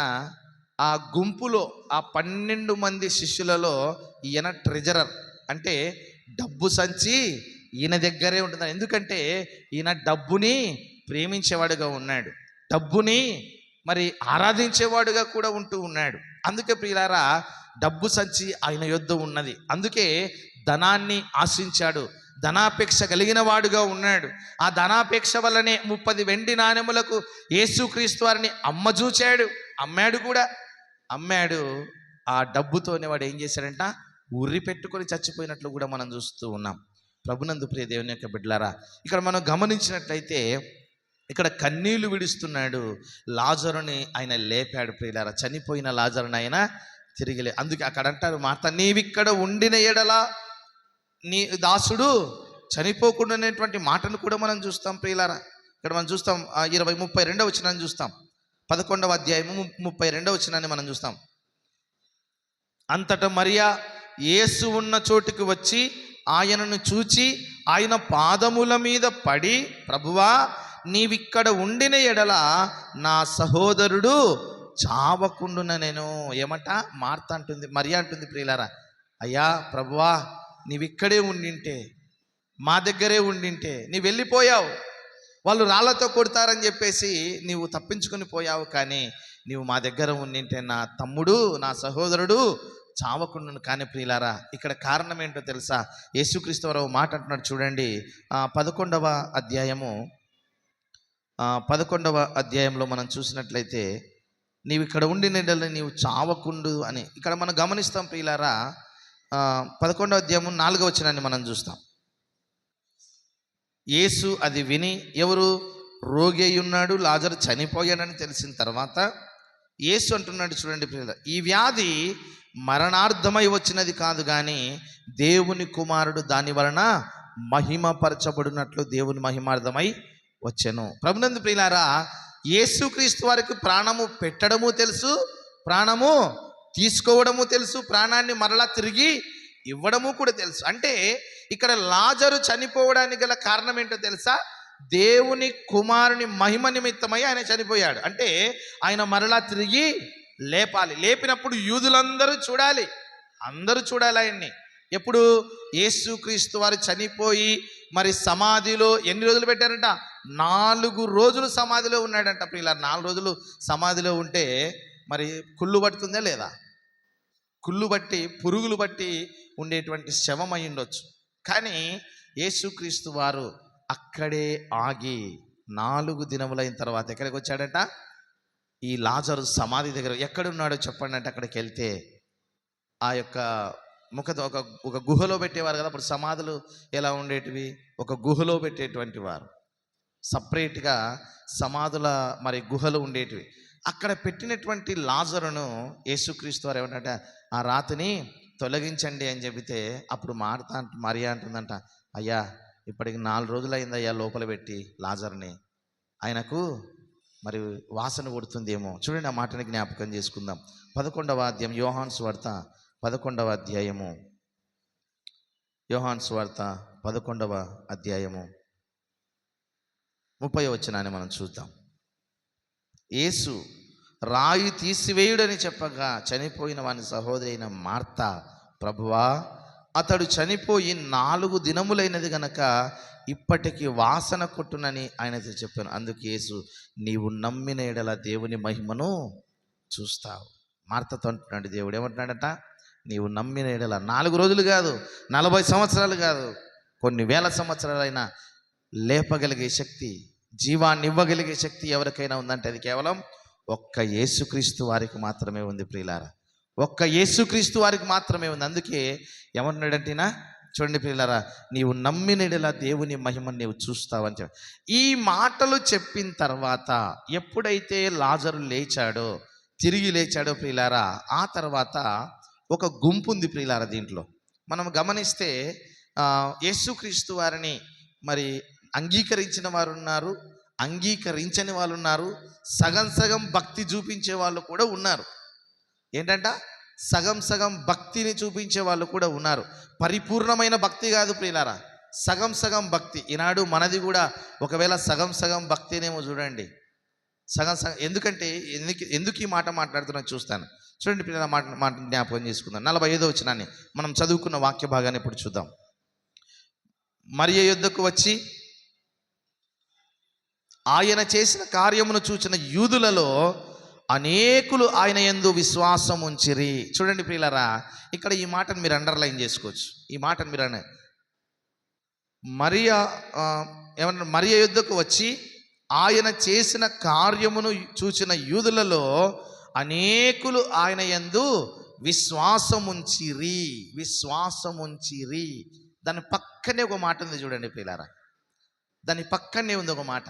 ఆ గుంపులో, ఆ 12 మంది శిష్యులలో ఈయన ట్రెజరర్. అంటే డబ్బు సంచి ఈయన దగ్గరే ఉంటుంది. ఎందుకంటే ఈయన డబ్బుని ప్రేమించేవాడుగా ఉన్నాడు, డబ్బుని ఆరాధించేవాడుగా కూడా ఉంటూ ఉన్నాడు. అందుకే ప్రియులారా, డబ్బు సంచి ఆయన యొద్ద ఉన్నది. అందుకే ధనాన్ని ఆశించాడు, ధనాపేక్ష కలిగిన వాడుగా ఉన్నాడు. ఆ ధనాపేక్ష వల్లనే 30 వెండి నాణెములకు యేసుక్రీస్తు వారిని అమ్మజూచాడు. అమ్మాడు. ఆ డబ్బుతోనే వాడు ఏం చేశాడంట, ఉర్రి పెట్టుకొని చచ్చిపోయినట్లు కూడా మనం చూస్తూ ఉన్నాం. ప్రభునందు ప్రియ దేవుని యొక్క బిడ్డలారా, ఇక్కడ మనం గమనించినట్లయితే ఇక్కడ కన్నీళ్లు విడుస్తున్నాడు. లాజరుని ఆయన లేపాడు ప్రియులారా. చనిపోయిన లాజరుని ఆయన తిరిగి అందుకే అక్కడ అంటారు మార్త, నీవిక్కడ ఉండిన ఎడల నీ దాసుడు చనిపోకుండా అనేటువంటి మాటను కూడా మనం చూస్తాం ప్రియులారా. ఇక్కడ మనం చూస్తాం 32వ వచనాన్ని చూస్తాం. 11వ అధ్యాయము 32వ వచనాన్ని మనం చూస్తాం. అంతటా మరియా యేసు ఉన్న చోటుకు వచ్చి ఆయనను చూచి ఆయన పాదముల మీద పడి, ప్రభువా నీవిక్కడ ఉండిన ఎడల నా సహోదరుడు చావకుండున నేను. ఏమంట మార్త అంటుంది, మరియా అంటుంది ప్రియులారా, అయ్యా ప్రభువా నీవిక్కడే ఉండింటే, మా దగ్గరే ఉండింటే, నీవు వెళ్ళిపోయావు, వాళ్ళు రాళ్లతో కొడతారని చెప్పేసి నీవు తప్పించుకొని పోయావు, కానీ నీవు మా దగ్గర ఉండింటే నా తమ్ముడు నా సహోదరుడు చావకుండును. కానీ ప్రియులారా ఇక్కడ కారణం ఏంటో తెలుసా? యేసుక్రీస్తు వారు మాట అంటున్నాడు చూడండి. 11వ అధ్యాయంలో మనం చూసినట్లయితే నీవు ఇక్కడ ఉండిన ఎడల నీవు చావకుండు అని ఇక్కడ మనం గమనిస్తాం ప్రియులారా. 11వ అధ్యాయం 4వ వచనాన్ని మనం చూస్తాం. యేసు అది విని, ఎవరు రోగి అయి ఉన్నాడు, లాజరు చనిపోయాడని తెలిసిన తర్వాత యేసు అంటున్నాడు చూడండి ప్రియులారా, ఈ వ్యాధి మరణార్థమై వచ్చినది కాదు, కానీ దేవుని కుమారుడు దాని వలన మహిమపరచబడినట్లు దేవుని మహిమార్థమై వచ్చెను. ప్రభునందు ప్రియులారా, యేసుక్రీస్తు వారికి ప్రాణము పెట్టడము తెలుసు, ప్రాణము తీసుకోవడము తెలుసు, ప్రాణాన్ని మరలా తిరిగి ఇవ్వడము కూడా తెలుసు. అంటే ఇక్కడ లాజరు చనిపోవడానికి గల కారణం ఏంటో తెలుసా? దేవుని కుమారుని మహిమ నిమిత్తమై ఆయన చనిపోయాడు. అంటే ఆయన మరలా తిరిగి లేపాలి. లేపినప్పుడు యూదులందరూ చూడాలి, అందరూ చూడాలి ఆయన్ని. ఎప్పుడు యేసుక్రీస్తు వారు చనిపోయి మరి సమాధిలో ఎన్ని రోజులు పెట్టారంట? 4 రోజులు సమాధిలో ఉన్నాడంట ప్రియులారా. 4 రోజులు సమాధిలో ఉంటే మరి కుళ్ళు పడుతుందా లేదా? కుళ్ళు బట్టి పురుగులు బట్టి ఉండేటువంటి శవం అయి ఉండొచ్చు. కానీ యేసుక్రీస్తు వారు అక్కడే ఆగి 4 దినములైన తర్వాత ఎక్కడికి వచ్చాడట? ఈ లాజరు సమాధి దగ్గర. ఎక్కడున్నాడో చెప్పండి అంటే అక్కడికి వెళ్తే ఆ యొక్క ఒక గుహలో పెట్టేవారు కదా. అప్పుడు సమాధులు ఎలా ఉండేటివి? ఒక గుహలో పెట్టేటువంటి వారు, సపరేట్గా సమాధుల మరి గుహలు ఉండేటివి. అక్కడ పెట్టినటువంటి లాజరును యేసుక్రీస్తు వారు ఏమంటే ఆ రాతిని తొలగించండి అని చెబితే అప్పుడు మరియా అంటుందంట, అయ్యా ఇప్పటికి 4 రోజులు అయిందయ్యా లోపల పెట్టి లాజర్ని, ఆయనకు మరి వాసన కొడుతుందేమో. చూడండి ఆ మాటని జ్ఞాపకం చేసుకుందాం. 11వ అధ్యాయం యోహాను సువార్త 11వ అధ్యాయము, యోహాను సువార్త 11వ అధ్యాయము 30వ వచనాన్ని మనం చూద్దాం. యేసు రాయి తీసివేయుడని చెప్పగా చనిపోయిన వాని సహోదరి అయిన మార్త, ప్రభువా అతడు చనిపోయి 4 దినములైనది గనక ఇప్పటికి వాసన కొట్టునని ఆయనతో చెప్పాను. అందుకు యేసు, నీవు నమ్మిన ఎడల దేవుని మహిమను చూస్తావు. మార్తతో అంటున్నాడు దేవుడు, ఏమంటున్నాడట? నీవు నమ్మిన ఎడల 4 రోజులు కాదు, 40 సంవత్సరాలు కాదు, కొన్ని వేల సంవత్సరాలైనా లేపగలిగే శక్తి, జీవాన్ని ఇవ్వగలిగే శక్తి ఎవరికైనా ఉందంటే అది కేవలం ఒక్క యేసుక్రీస్తు వారికి మాత్రమే ఉంది ప్రియులారా. ఒక్క యేసుక్రీస్తు వారికి మాత్రమే ఉంది. అందుకే ఏమన్నాడంటేనా చూడండి ప్రియులారా, నీవు నమ్మినడలా దేవుని మహిమను నీవు చూస్తావని చెప్పి ఈ మాటలు చెప్పిన తర్వాత ఎప్పుడైతే లాజరు లేచాడో, తిరిగి లేచాడో ప్రియులారా, ఆ తర్వాత ఒక గుంపు ఉంది ప్రియులారా. దీంట్లో మనం గమనిస్తే యేసుక్రీస్తు వారిని మరి అంగీకరించిన వారు ఉన్నారు, అంగీకరించని వాళ్ళు ఉన్నారు, సగం సగం భక్తి చూపించే వాళ్ళు కూడా ఉన్నారు. ఏంటంట? సగం సగం భక్తిని చూపించే వాళ్ళు కూడా ఉన్నారు. పరిపూర్ణమైన భక్తి కాదు ప్రియులారా, సగం సగం భక్తి. ఈనాడు మనది కూడా ఒకవేళ సగం సగం భక్తినేమో చూడండి, సగం సగం. ఎందుకంటే ఎందుకు ఈ మాట మాట్లాడుతున్నా చూస్తాను. చూడండి ప్రియులారా, మాట జ్ఞాపకం చేసుకుందాం. 45వ వచనాన్ని మనం చదువుకున్న వాక్య భాగాన్ని ఇప్పుడు చూద్దాం. మరియ యొద్దకు వచ్చి ఆయన చేసిన కార్యమును చూచిన యూదులలో అనేకులు ఆయన యందు విశ్వాసం ఉంచిరి. చూడండి ప్రియులారా, ఇక్కడ ఈ మాటను మీరు అండర్లైన్ చేసుకోవచ్చు. ఈ మాటను మీరు మరియ యొద్దకు వచ్చి ఆయన చేసిన కార్యమును చూచిన యూదులలో అనేకులు ఆయన యందు విశ్వాసముంచిరి. విశ్వాసముంచిరి. దాని పక్కనే ఒక మాట ఉంది చూడండి ప్రియులారా. దాని పక్కనే ఉంది ఒక మాట.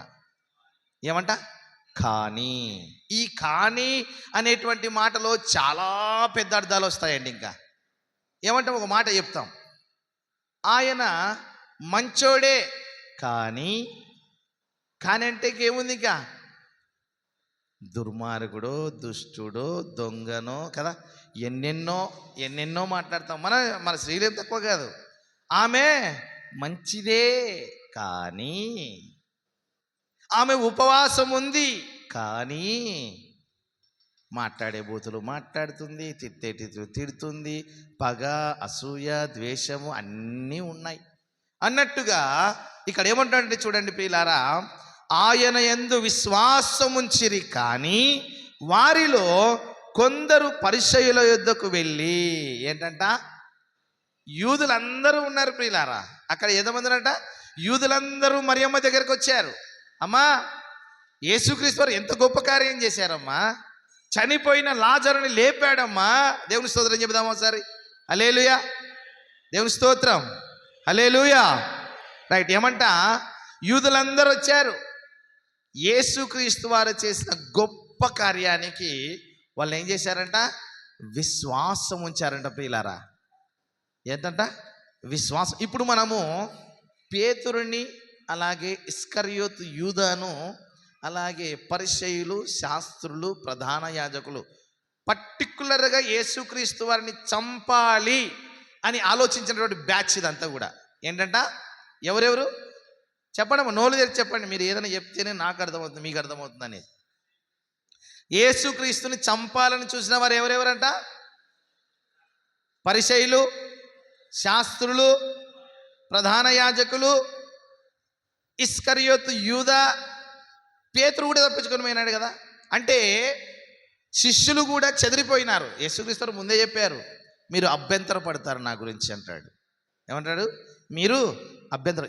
ఏమంట? కానీ. ఈ కానీ అనేటువంటి మాటలో చాలా పెద్ద అర్థాలు వస్తాయండి. ఇంకా ఏమంటే ఒక మాట చెప్తాం. ఆయన మంచోడే, కానీ అంటే ఇంకేముంది? ఇంకా దుర్మార్గుడో, దుష్టుడో, దొంగనో కదా, ఎన్నెన్నో మాట్లాడతాం. మన స్త్రీలేం తక్కువ కాదు. ఆమె మంచిదే, కానీ ఆమె ఉపవాసం ఉంది, కానీ మాట్లాడే బూతులు మాట్లాడుతుంది, తిట్టేటి తిడుతుంది, పగ, అసూయ, ద్వేషము అన్నీ ఉన్నాయి అన్నట్టుగా ఇక్కడ ఏమంటాడంటే చూడండి ప్రియులారా, ఆయన యందు విశ్వాసముంచిరి, కానీ వారిలో కొందరు పరిసయ్యుల యొద్దకు వెళ్ళి, ఏంటంట? యూదులందరూ ఉన్నారు ప్రియులారా. అక్కడ ఎంతమందినంట? యూదులందరూ మరియమ్మ దగ్గరికి వచ్చారు. అమ్మా, యేసుక్రీస్తు వారు ఎంత గొప్ప కార్యం చేశారమ్మా, చనిపోయిన లాజరుని లేపాడమ్మా. దేవుని స్తోత్రం చెబుదామా ఒకసారి? హల్లెలూయా. దేవుని స్తోత్రం. హల్లెలూయా. రైట్. ఏమంట? యూదులందరూ వచ్చారు. యేసుక్రీస్తు వారు చేసిన గొప్ప కార్యానికి వాళ్ళు ఏం చేశారంట? విశ్వాసం ఉంచారంట ప్రియులారా. ఏంటంట? విశ్వాసం. ఇప్పుడు మనము పేతురుని, అలాగే ఇస్కరియోతు యూదాను, అలాగే పరిసయ్యులు, శాస్త్రులు, ప్రధాన యాజకులు పర్టికులర్గా యేసుక్రీస్తు వారిని చంపాలి అని ఆలోచించినటువంటి బ్యాచ్ ఇదంతా కూడా. ఏంటంట? ఎవరెవరు చెప్పండి, నోలు తెరిచి చెప్పండి. మీరు ఏదైనా చెప్తేనే నాకు అర్థమవుతుంది, మీకు అర్థమవుతుంది అనేది. యేసుక్రీస్తుని చంపాలని చూసిన వారు ఎవరెవరంట? పరిసయ్యులు, శాస్త్రులు, ప్రధాన యాజకులు, ఇస్కరియోతు యూదా. పేతురు కూడా తప్పించుకొని పోయినాడు కదా. అంటే శిష్యులు కూడా చెదిరిపోయినారు. యేసుక్రీస్తు ముందే చెప్పారు, మీరు అభ్యంతర పడతారు నా గురించి అంటాడు. ఏమంటాడు? మీరు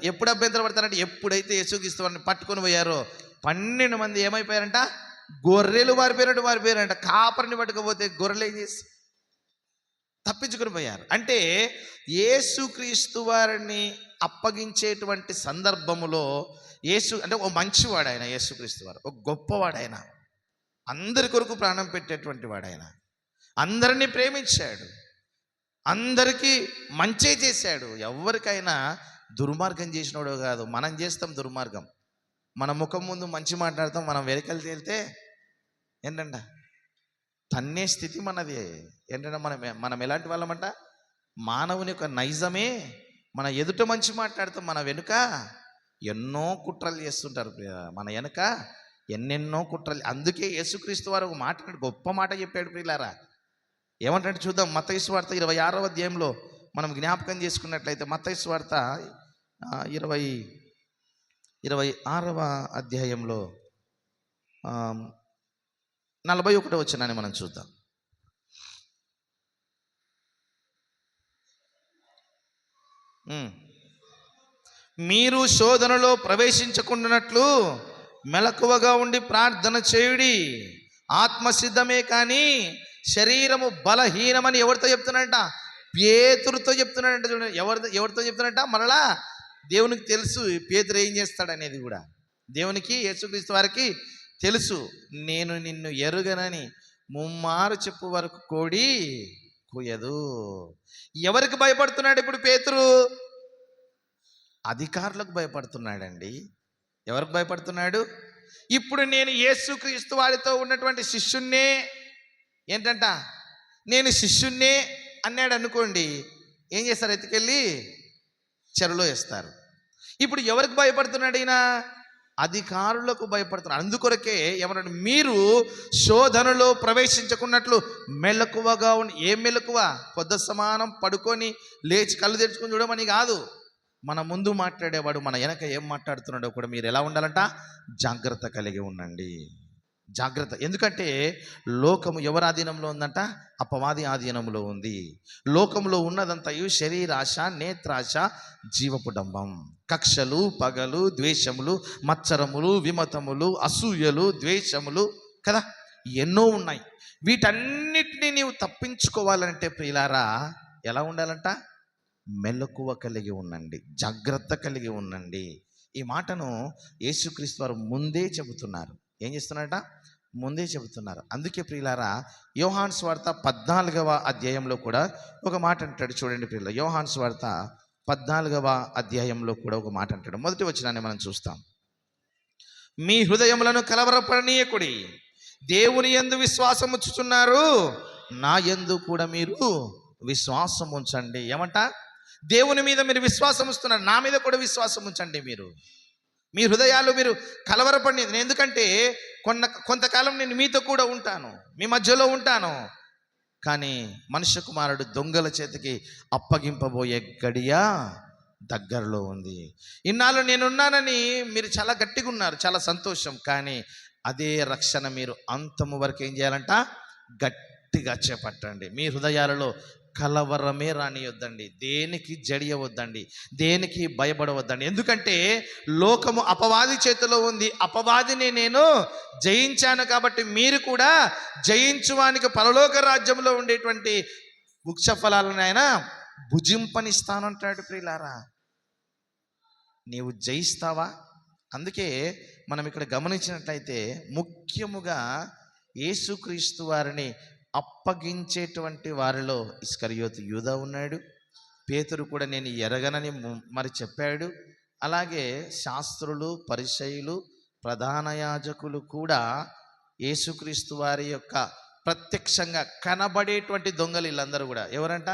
ఎప్పుడు అభ్యంతర పడతారంటే, ఎప్పుడైతే యేసుక్రీస్తు వారిని పట్టుకొని పోయారో 12 మంది ఏమైపోయారంట? గొర్రెలు మారిపోయారంట. కాపరిని పట్టుకపోతే గొర్రెలు ఏం చేసి తప్పించుకొని పోయారు. అంటే యేసుక్రీస్తు వారిని అప్పగించేటువంటి సందర్భములో అంటే ఒక మంచివాడు ఆయన. యేసుక్రీస్తు వారు ఒక గొప్పవాడు ఆయన. అందరి కొరకు ప్రాణం పెట్టేటువంటి వాడు ఆయన. అందరినీ ప్రేమించాడు, అందరికీ మంచే చేశాడు. ఎవరికైనా దుర్మార్గం చేసినోడో కాదు. మనం చేస్తాం దుర్మార్గం. మన ముఖం ముందు మంచి మాట్లాడతాం, మనం వెనకలు తేలితే ఏంటంట? తన్నే స్థితి మనది. ఏంటంటే మనం ఎలాంటి వాళ్ళమంట? మానవుని యొక్క నైజమే మన ఎదుట మంచి మాట్లాడతాం, మన వెనుక ఎన్నో కుట్రలు చేస్తుంటారు. మన వెనుక ఎన్నెన్నో కుట్రలు. అందుకే యేసుక్రీస్తు వారు ఒక మాట, గొప్ప మాట చెప్పాడు ప్రియులారా. ఏమంటే చూద్దాం. మత్తయి సువార్త 26వ అధ్యాయంలో మనం జ్ఞాపకం చేసుకున్నట్లయితే, మత్తయి సువార్త 26వ అధ్యాయంలో 41వ వచనాన్ని మనం చూద్దాం. మీరు శోధనలో ప్రవేశించకుండానట్లు మెలకువగా ఉండి ప్రార్థన చేయుడి. ఆత్మసిద్ధమే కానీ శరీరము బలహీనమని ఎవరితో చెప్తున్నాడంట? పేతురుతో చెప్తున్నాడంట. చూడండి, ఎవరితో చెప్తున్నాడంట? మరలా దేవునికి తెలుసు పేతురు ఏం చేస్తాడనేది కూడా. దేవునికి, యేసుక్రీస్తు వారికి తెలుసు. నేను నిన్ను ఎరుగనని ముమ్మారు చెప్పు వరకు కోడి కూయదు. ఎవరికి భయపడుతున్నాడు ఇప్పుడు పేతురు? అధికారులకు భయపడుతున్నాడండి. ఎవరికి భయపడుతున్నాడు? ఇప్పుడు నేను యేసుక్రీస్తు వారితో ఉన్నటువంటి శిష్యున్నే, ఏంటంట? నేను శిష్యున్నే అన్నాడు అనుకోండి, ఏం చేస్తారు? ఎత్తుకెళ్ళి చెరలో వేస్తారు. ఇప్పుడు ఎవరికి భయపడుతున్నాడు ఈయన? అధికారులకు భయపడుతున్నారు. అందుకొరకే ఏమన్నాడు? మీరు శోధనలో ప్రవేశించకున్నట్లు మెలకువగా ఉండి. ఏం మెలకువ? పొద్దు సమానం పడుకొని లేచి కళ్ళు తెరుచుకొని చూడమని కాదు. మన ముందు మాట్లాడేవాడు మన వెనక ఏం మాట్లాడుతున్నాడో కూడా మీరు ఎలా ఉండాలంట? జాగ్రత్త కలిగి ఉండండి. జాగ్రత్త. ఎందుకంటే లోకము ఎవరి ఆధీనంలో ఉందంట? అపవాది ఆధీనంలో ఉంది. లోకంలో ఉన్నదంతయు శరీరాశ, నేత్రాశ, జీవపుడంబం, కక్షలు, పగలు, ద్వేషములు, మత్సరములు, విమతములు, అసూయలు, ద్వేషములు కదా, ఎన్నో ఉన్నాయి. వీటన్నిటిని నీవు తప్పించుకోవాలంటే ప్రియులారా ఎలా ఉండాలంట? మెలకువ కలిగి ఉండండి, జాగ్రత్త కలిగి ఉండండి. ఈ మాటను యేసుక్రీస్తు వారు ముందే చెబుతున్నారు. ఏం చేస్తున్నారట? ముందే చెబుతున్నారు. అందుకే ప్రియులారా యోహాను సువార్త 14వ అధ్యాయంలో కూడా ఒక మాట అంటాడు. చూడండి ప్రియుల, యోహాను సువార్త 14వ అధ్యాయంలో కూడా ఒక మాట అంటాడు. మొదటి వచనాన్ని మనం చూస్తాం. మీ హృదయములను కలవరపడనీయకుడి, దేవుని యందు విశ్వాసం ఉంచుచున్నారు, నా యందు కూడా మీరు విశ్వాసం ఉంచండి. ఏమంట? దేవుని మీద మీరు విశ్వాసం ఉంచుతున్నారు, నా మీద కూడా విశ్వాసం ఉంచండి. మీ హృదయాలు మీరు కలవరపడినది. ఎందుకంటే కొంతకాలం నేను మీతో కూడా ఉంటాను, మీ మధ్యలో ఉంటాను. కానీ మనుష్య కుమారుడు దొంగల చేతికి అప్పగింపబోయే గడియ దగ్గరలో ఉంది. ఇన్నాళ్ళు నేనున్నానని మీరు చాలా గట్టిగా ఉన్నారు, చాలా సంతోషం. కానీ అదే రక్షణ మీరు అంతము వరకు ఏం చేయాలంట? గట్టిగా చేపట్టండి. మీ హృదయాలలో కలవరమే రానియొద్దండి, దేనికి జడియవద్దండి, దేనికి భయపడవద్దండి. ఎందుకంటే లోకము అపవాది చేతిలో ఉంది, అపవాదిని నేను జయించాను. కాబట్టి మీరు కూడా జయించువానికి పరలోక రాజ్యంలో ఉండేటువంటి వృక్ష ఫలాలను ఆయన భుజింపనిస్తానంటాడు. ప్రియులారా, నీవు జయిస్తావా? అందుకే మనం ఇక్కడ గమనించినట్లయితే ముఖ్యముగా యేసుక్రీస్తు వారిని అప్పగించేటువంటి వారిలో ఇస్కరియోతు యూదా ఉన్నాడు. పేతురు కూడా నేను ఎరగనని మరి చెప్పాడు. అలాగే శాస్త్రులు, పరిసయ్యులు, ప్రధాన యాజకులు కూడా యేసుక్రీస్తు వారి యొక్క ప్రత్యక్షంగా కనబడేటువంటి దొంగలు వీళ్ళందరూ కూడా ఎవరంట?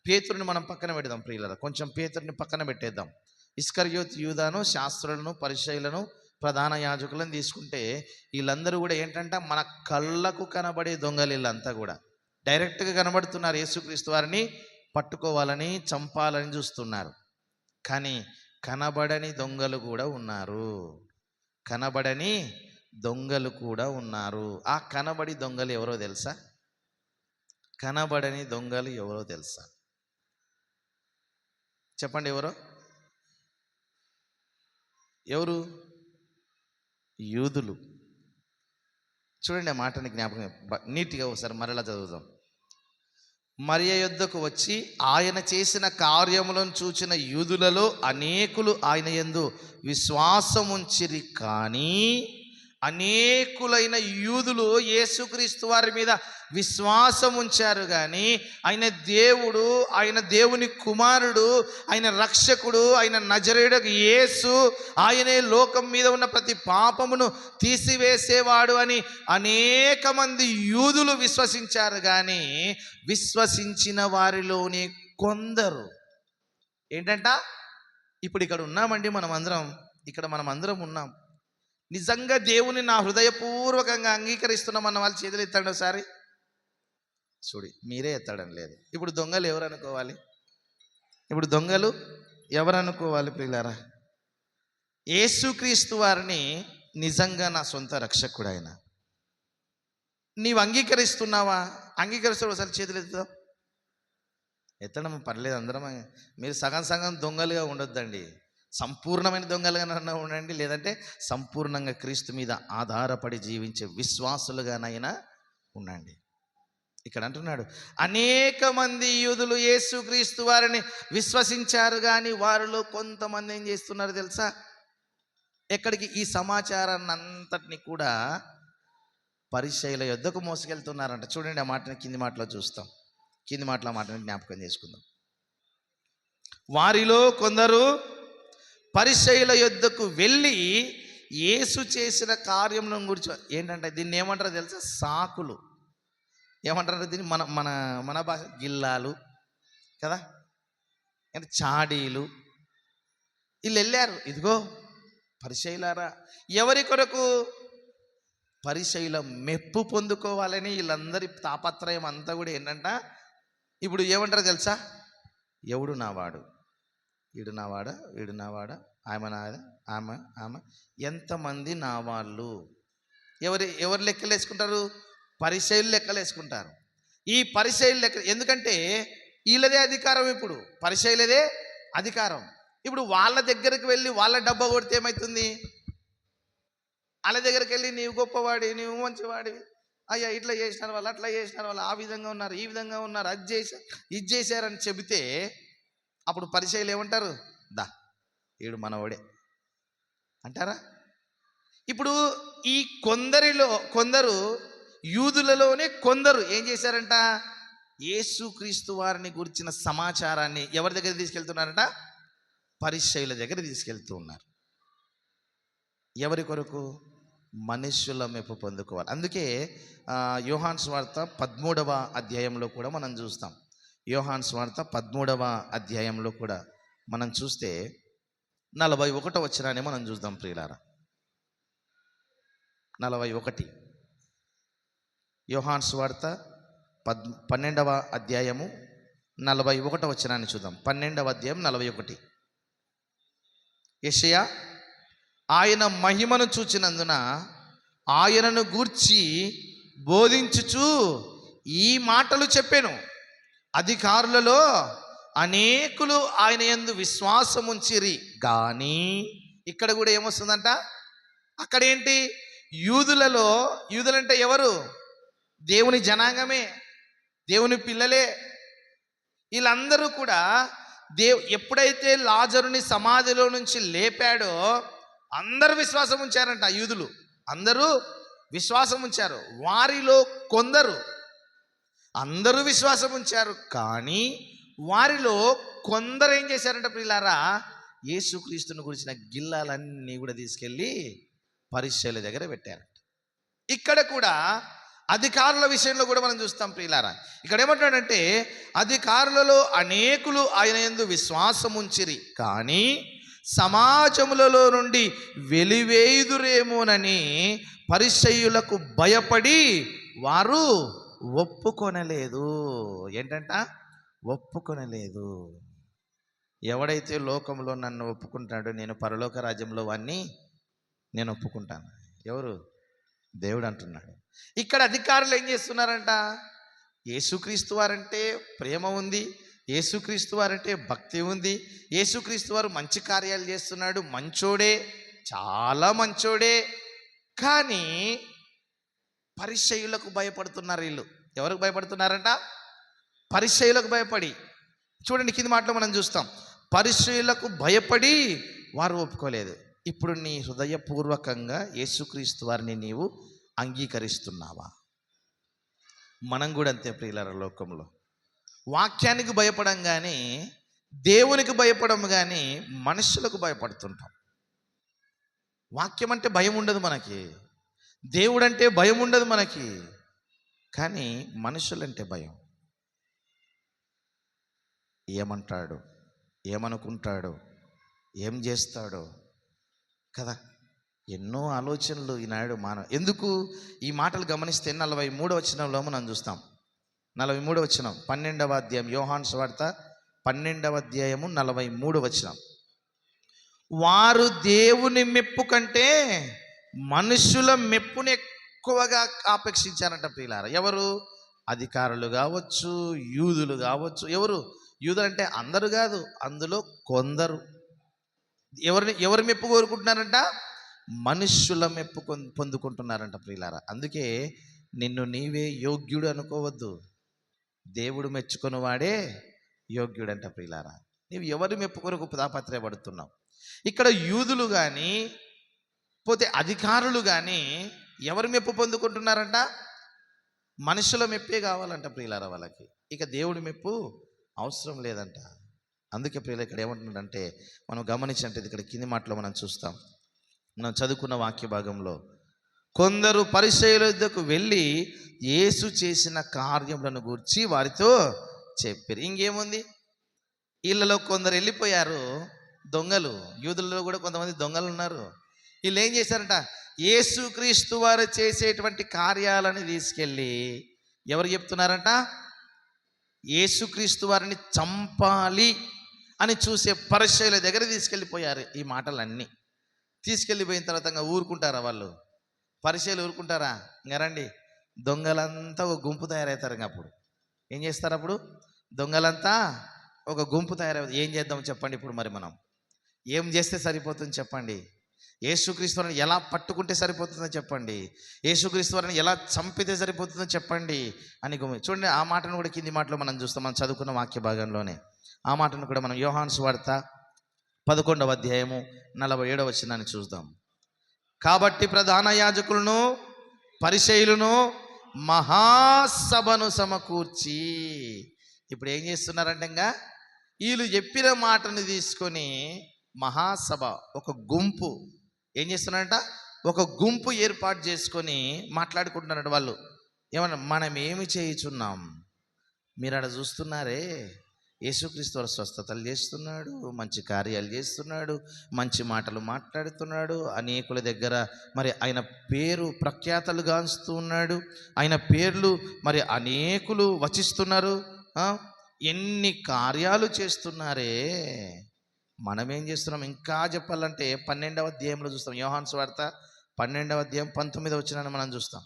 పేతురుని మనం పక్కన పెడదాం ప్రియులారా, కొంచెం పేతురుని పక్కన పెట్టేద్దాం. ఇస్కరియోతు యూదాను, శాస్త్రులను, పరిసయ్యులను, ప్రధాన యాజకులను తీసుకుంటే వీళ్ళందరూ కూడా ఏంటంట? మన కళ్ళకు కనబడే దొంగలు. వీళ్ళంతా కూడా డైరెక్ట్గా కనబడుతున్నారు, యేసుక్రీస్తు వారిని పట్టుకోవాలని, చంపాలని చూస్తున్నారు. కానీ కనబడని దొంగలు కూడా ఉన్నారు, కనబడని దొంగలు కూడా ఉన్నారు. ఆ కనబడి దొంగలు ఎవరో తెలుసా? కనబడని దొంగలు ఎవరో తెలుసా? చెప్పండి, ఎవరు? యూదులు. చూడండి ఆ మాటని జ్ఞాపకం నీట్గా ఒకసారి మరలా చదువుదాం. మరియ యొద్దకు వచ్చి ఆయన చేసిన కార్యములను చూచిన యూదులలో అనేకులు ఆయన యందు విశ్వాసముంచిరి. కానీ అనేకులైన యూదులు యేసుక్రీస్తు వారి మీద విశ్వాసం ఉంచారు. కానీ ఆయన దేవుడు, ఆయన దేవుని కుమారుడు, ఆయన రక్షకుడు, ఆయన నజరేయుడు యేసు, ఆయనే లోకం మీద ఉన్న ప్రతి పాపమును తీసివేసేవాడు అని అనేక మంది యూదులు విశ్వసించారు. కానీ విశ్వసించిన వారిలోని కొందరు ఏంటంట? ఇప్పుడు ఇక్కడ ఉన్నామండి, మనమందరం ఉన్నాం. నిజంగా దేవుని నా హృదయపూర్వకంగా అంగీకరిస్తున్నామన్న వాళ్ళు చేతులు ఎత్తండి ఒకసారి. చూడి, మీరే ఎత్తడం లేదు. ఇప్పుడు దొంగలు ఎవరు అనుకోవాలి? ప్రియులారా, యేసుక్రీస్తు వారిని నిజంగా నా సొంత రక్షకుడు ఆయన నీవు అంగీకరిస్తున్నావా? అంగీకరిస్తావు ఒకసారి చేతులు ఎత్తడం పర్లేదు. అందరం మీరు సగం దొంగలుగా ఉండొద్దండి, సంపూర్ణమైన దొంగలుగా ఉండండి. లేదంటే సంపూర్ణంగా క్రీస్తు మీద ఆధారపడి జీవించే విశ్వాసులుగానైనా ఉండండి. ఇక్కడ అంటున్నాడు, అనేక మంది యూదులు యేసుక్రీస్తు వారిని విశ్వసించారు. కానీ వారిలో కొంతమంది ఏం చేస్తున్నారు తెలుసా? ఎక్కడికి? ఈ సమాచారాన్ని అంతటిని కూడా పరిసయ్యుల యొద్దకు మోసుకెళ్తున్నారంట. చూడండి ఆ మాటని కింది మాటలో చూస్తాం. కింది మాటల మాటని జ్ఞాపకం చేసుకుందాం. వారిలో కొందరు పరిసయ్యుల యొద్దకు వెళ్ళి యేసు చేసిన కార్యములను గురించి ఏంటంటే దీన్ని ఏమంటారో తెలుసా? సాకులు. ఏమంటారు దీన్ని? మన భాష గిల్లాలు కదా, అంటే చాడీలు. వీళ్ళు వెళ్ళారు. ఇదిగో పరిసయ్యులారా, ఎవరి కొరకు? పరిసయ్యుల మెప్పు పొందుకోవాలని వీళ్ళందరి తాపత్రయం అంతా కూడా ఏంటంట? ఇప్పుడు ఏమంటారు తెలుసా? ఎవడు నావాడు, వీడు నావాడా, వీడు నావాడా, ఆమె నాదా, ఆమె ఎంతమంది నా వాళ్ళు? ఎవరు లెక్కలు వేసుకుంటారు? పరిసయ్యులు లెక్కలు వేసుకుంటారు. ఈ పరిసయ్యులు లెక్క, ఎందుకంటే వీళ్ళదే అధికారం. ఇప్పుడు పరిసయ్యులదే అధికారం. ఇప్పుడు వాళ్ళ దగ్గరికి వెళ్ళి వాళ్ళ డబ్బా కొడితే ఏమవుతుంది? వాళ్ళ దగ్గరికి వెళ్ళి నీవు గొప్పవాడి, నీవు మంచివాడివి, అయ్యా ఇట్లా చేసినారు వాళ్ళు, అట్లా చేసినారు వాళ్ళు, ఆ విధంగా ఉన్నారు, ఈ విధంగా ఉన్నారు, అది చేశారు, ఇది చేశారని చెబితే అప్పుడు పరిచయులు ఏమంటారు? దా ఈడు మనవాడే అంటారా? ఇప్పుడు ఈ కొందరు యూదులలోనే కొందరు ఏం చేశారంట? యేసుక్రీస్తు వారిని గురించిన సమాచారాన్ని ఎవరి దగ్గర తీసుకెళ్తున్నారంట? పరిచయుల దగ్గర తీసుకెళ్తూ ఉన్నారు. ఎవరి కొరకు? మనుష్యుల మెప్పు పొందుకోవాలి. అందుకే యోహాను సువార్త 13వ అధ్యాయంలో కూడా మనం చూస్తాం. యోహాను సువార్త 13వ అధ్యాయంలో కూడా మనం చూస్తే 41వ వచనాన్ని మనం చూద్దాం ప్రియులారా. 41 యోహాను సువార్త 12వ అధ్యాయము 41వ వచనాన్ని చూద్దాం. 12వ అధ్యాయం 41. యెషయా ఆయన మహిమను చూచినందున ఆయనను గూర్చి బోధించుచు ఈ మాటలు చెప్పాను. అధికారులలో అనేకులు ఆయన యందు విశ్వాసముంచిరి గాని, ఇక్కడ కూడా ఏమొస్తుందంట? అక్కడేంటి? యూదులంటే ఎవరు? దేవుని జనాంగమే, దేవుని పిల్లలే. వీళ్ళందరూ కూడా ఎప్పుడైతే లాజరుని సమాధిలో నుంచి లేపాడో అందరూ విశ్వాసం ఉంచారంట. యూదులు అందరూ విశ్వాసం ఉంచారు. వారిలో కొందరు, అందరూ విశ్వాసం ఉంచారు కానీ వారిలో కొందరు ఏం చేశారంట ప్రియులారా? యేసుక్రీస్తుని గురించిన గిల్లాలన్నీ కూడా తీసుకెళ్ళి పరిచయుల దగ్గర పెట్టారంట. ఇక్కడ కూడా అధికారుల విషయంలో కూడా మనం చూస్తాం ప్రియులారా. ఇక్కడ ఏమంటాడంటే, అధికారులలో అనేకులు ఆయన యందు విశ్వాసం ఉంచిరి కానీ సమాజములలో నుండి వెలివేయుదురేమోనని పరిసయ్యులకు భయపడి వారు ఒప్పుకొనలేదు. ఏంటంట? ఒప్పుకొనలేదు. ఎవడైతే లోకంలో నన్ను ఒప్పుకుంటాడో నేను పరలోక రాజ్యంలో వాణ్ణి నేను ఒప్పుకుంటాను. ఎవరు? దేవుడు అంటున్నాడు. ఇక్కడ అధికారులు ఏం చేస్తున్నారంట? యేసుక్రీస్తు వారంటే ప్రేమ ఉంది, యేసుక్రీస్తు వారంటే భక్తి ఉంది, యేసుక్రీస్తు వారు మంచి కార్యాలు చేస్తున్నాడు, మంచోడే, చాలా మంచోడే. కానీ పరిసయ్యులకు భయపడుతున్నారు వీళ్ళు. ఎవరికి భయపడుతున్నారంట? పరిసయ్యులకు భయపడి. చూడండి కింది మాటలో మనం చూస్తాం. పరిసయ్యులకు భయపడి వారు ఒప్పుకోలేదు. ఇప్పుడు నీ హృదయపూర్వకంగా యేసుక్రీస్తు వారిని నీవు అంగీకరిస్తున్నావా? మనం కూడా అంతే ప్రియులారా. లోకంలో వాక్యానికి భయపడం కానీ, దేవునికి భయపడం కానీ, మనుషులకు భయపడుతుంటాం. వాక్యం అంటే భయం ఉండదు మనకి, దేవుడు అంటే భయం ఉండదు మనకి, కానీ మనుషులంటే భయం. ఏమంటాడు, ఏమనుకుంటాడో, ఏం చేస్తాడో కదా, ఎన్నో ఆలోచనలు ఈనాడు ఎందుకు ఈ మాటలు గమనిస్తే 43వ వచనంలో మనం చూస్తాం. 43వ వచనం 12వ అధ్యాయం యోహాను సువార్త 12వ అధ్యాయము 43వ వచనం. వారు దేవుని మెప్పు కంటే మనుషుల మెప్పుని ఎక్కువగా ఆపేక్షించారంట ప్రియులారా. ఎవరు? అధికారులు కావచ్చు, యూదులు కావచ్చు. ఎవరు? యూదులు అంటే అందరూ కాదు, అందులో కొందరు. ఎవరి మెప్పు కోరుకుంటున్నారంట? మనుష్యుల మెప్పు పొందుకుంటున్నారంట ప్రియులారా. అందుకే నిన్ను నీవే యోగ్యుడు అనుకోవద్దు, దేవుడు మెచ్చుకొని వాడే యోగ్యుడంట ప్రియులారా. నీవు ఎవరి మెప్పు కొరకు తాపత్రయపడుతున్నావు? ఇక్కడ యూదులు కానీ పోతే అధికారులు కానీ ఎవరి మెప్పు పొందుకుంటున్నారంట? మనుషుల మెప్పే కావాలంట ప్రియులారా వాళ్ళకి. ఇక దేవుడి మెప్పు అవసరం లేదంట. అందుకే ప్రియులు ఇక్కడ ఏమంటున్నాడంటే, మనం గమనించంటే ఇక్కడ కింది మాటలో మనం చూస్తాం. మనం చదువుకున్న వాక్య భాగంలో కొందరు పరిసయ్యుల వద్దకు వెళ్ళి యేసు చేసిన కార్యములను గూర్చి వారితో చెప్పారు. ఇంకేముంది? వీళ్ళలో కొందరు వెళ్ళిపోయారు దొంగలు. యూదులలో కూడా కొంతమంది దొంగలు ఉన్నారు. వీళ్ళు ఏం చేశారంట? యేసుక్రీస్తు వారు చేసేటువంటి కార్యాలను తీసుకెళ్ళి ఎవరు చెప్తున్నారంట? యేసుక్రీస్తు వారిని చంపాలి అని చూసే పరిసయ్యుల దగ్గర తీసుకెళ్ళిపోయారు. ఈ మాటలన్నీ తీసుకెళ్ళిపోయిన తర్వాత ఊరుకుంటారా వాళ్ళు? పరిసయ్యులు ఊరుకుంటారా? ఇంకా రండి, దొంగలంతా ఒక గుంపు తయారవుతారు. ఇంకా అప్పుడు ఏం చేస్తారు? అప్పుడు దొంగలంతా ఒక గుంపు తయారవుతారు. ఏం చేద్దాం చెప్పండి? ఇప్పుడు మరి మనం ఏం చేస్తే సరిపోతుంది చెప్పండి? యేసుక్రీస్తు వారిని ఎలా పట్టుకుంటే సరిపోతుందో చెప్పండి, యేసుక్రీస్తు వారిని ఎలా చంపితే సరిపోతుందో చెప్పండి అని చూడండి. ఆ మాటను కూడా కింది మాటలో మనం చూస్తాం, మనం చదువుకున్న వాక్య భాగంలోనే. ఆ మాటను కూడా మనం యోహాను సువార్త 11వ అధ్యాయము 47వ వచనాన్ని చూద్దాం. కాబట్టి ప్రధాన యాజకులను పరిసయ్యులను మహాసభను సమకూర్చి, ఇప్పుడు ఏం చేస్తున్నారంటే ఇంకా వీళ్ళు చెప్పిన మాటను తీసుకొని మహాసభ, ఒక గుంపు ఏం చేస్తున్నారంట, ఒక గుంపు ఏర్పాటు చేసుకొని మాట్లాడుకుంటున్నారంట. వాళ్ళు ఏమన్నా, మనం ఏమి చేయుచున్నాం, మీరు అక్కడ చూస్తున్నారే, యేసుక్రీస్తు వారు స్వస్థతలు చేస్తున్నాడు, మంచి కార్యాలు చేస్తున్నాడు, మంచి మాటలు మాట్లాడుతున్నాడు, అనేకుల దగ్గర మరి ఆయన పేరు ప్రఖ్యాతలు గాంచుతూ ఉన్నాడు, ఆయన పేర్లు మరి అనేకులు వచిస్తున్నారు, ఎన్ని కార్యాలు చేస్తున్నారే, మనమేం చేస్తున్నాం? ఇంకా చెప్పాలంటే 12వ అధ్యాయంలో చూస్తాం, యోహాను సువార్త 12వ అధ్యాయం 19వ వచనాన్ని మనం చూస్తాం.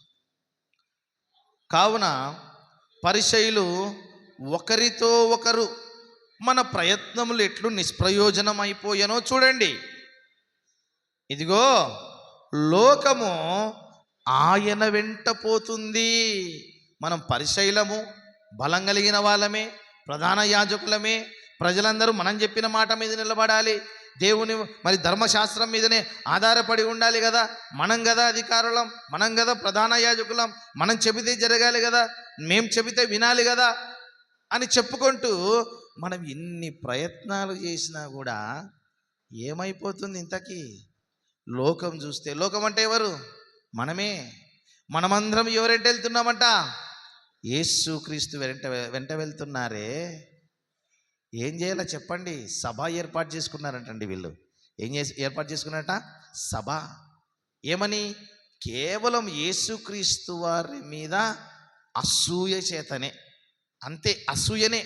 కావున పరిసయ్యులు ఒకరితో ఒకరు మన ప్రయత్నములు ఎట్లు నిష్ప్రయోజనం అయిపోయానో చూడండి. ఇదిగో లోకము ఆయన వెంట పోతుంది. మనం పరిసయ్యులము, బలం కలిగిన వాళ్ళమే, ప్రధాన యాజకులమే, ప్రజలందరూ మనం చెప్పిన మాట మీద నిలబడాలి, దేవుని మరి ధర్మశాస్త్రం మీదనే ఆధారపడి ఉండాలి కదా, మనం కదా అధికారులం, మనం కదా ప్రధాన యాజకులం, మనం చెబితే జరగాలి కదా, మేం చెబితే వినాలి కదా అని చెప్పుకుంటూ మనం ఎన్ని ప్రయత్నాలు చేసినా కూడా ఏమైపోతుంది ఇంతకీ? లోకం చూస్తే, లోకం అంటే ఎవరు? మనమే. మనమందరం ఎవరెంట వెళ్తున్నామంట? యేసుక్రీస్తు వెంట వెళ్తున్నారే. ఏం చేయాలో చెప్పండి? సభ ఏర్పాటు చేసుకున్నారంటండి వీళ్ళు. ఏర్పాటు చేసుకున్నారట? సభ. ఏమని? కేవలం యేసుక్రీస్తు వారి మీద అసూయ చేతనే, అంతే, అసూయనే.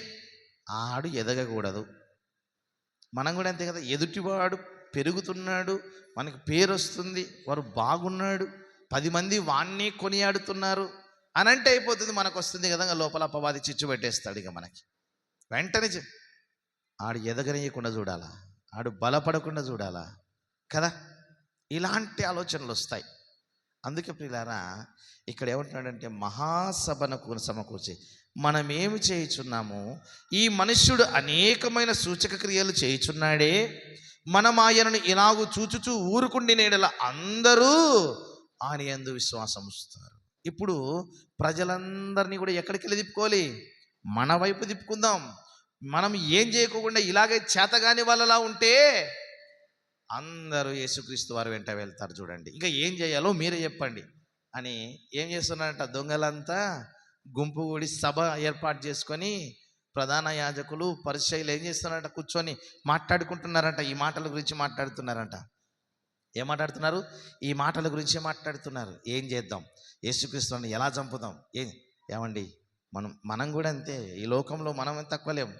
ఆడు ఎదగకూడదు. మనం కూడా అంతే కదా, ఎదుటివాడు పెరుగుతున్నాడు, మనకి పేరు వస్తుంది, వారు బాగున్నాడు, 10 మంది వాణ్ణి కొనియాడుతున్నారు అని అంటే అయిపోతుంది, మనకు వస్తుంది కదా. లోపల అపవాది చిచ్చు పెట్టేస్తాడు ఇక మనకి. వెంటనే ఆడు ఎదగనీయకుండా చూడాలా, ఆడు బలపడకుండా చూడాలా కదా, ఇలాంటి ఆలోచనలు వస్తాయి. అందుకే ప్రియులారా, ఇక్కడ ఏమంటున్నాడంటే మహాసభను సమకూర్చి మనం ఏమి చేయుచున్నాము, ఈ మనుష్యుడు అనేకమైన సూచక క్రియలు చేయుచున్నాడే, మనం ఆయనను ఇలాగూ చూచుచూ ఊరుకుండి నేడల అందరూ ఆయన యందు విశ్వాసం ఉంచుతారు. ఇప్పుడు ప్రజలందరినీ కూడా ఎక్కడికి వెళ్ళి తిప్పుకోవాలి? మన వైపు తిప్పుకుందాం. మనం ఏం చేయకుండా ఇలాగే చేతగాని వాళ్ళలా ఉంటే అందరూ యేసుక్రీస్తు వారు వెంట వెళ్తారు. చూడండి, ఇంకా ఏం చేయాలో మీరే చెప్పండి అని ఏం చేస్తున్నారంట? దొంగలంతా గుంపు కూడి సభ ఏర్పాటు చేసుకొని ప్రధాన యాజకులు పరిసయ్యులు ఏం చేస్తున్నారంట? కూర్చొని మాట్లాడుకుంటున్నారంట. ఈ మాటల గురించి మాట్లాడుతున్నారంట. ఏం మాట్లాడుతున్నారు? ఈ మాటల గురించి మాట్లాడుతున్నారు. ఏం చేద్దాం, యేసుక్రీస్తుని ఎలా చంపుదాం? ఏమండి, మనం కూడా అంతే. ఈ లోకంలో మనం తక్కువలేము.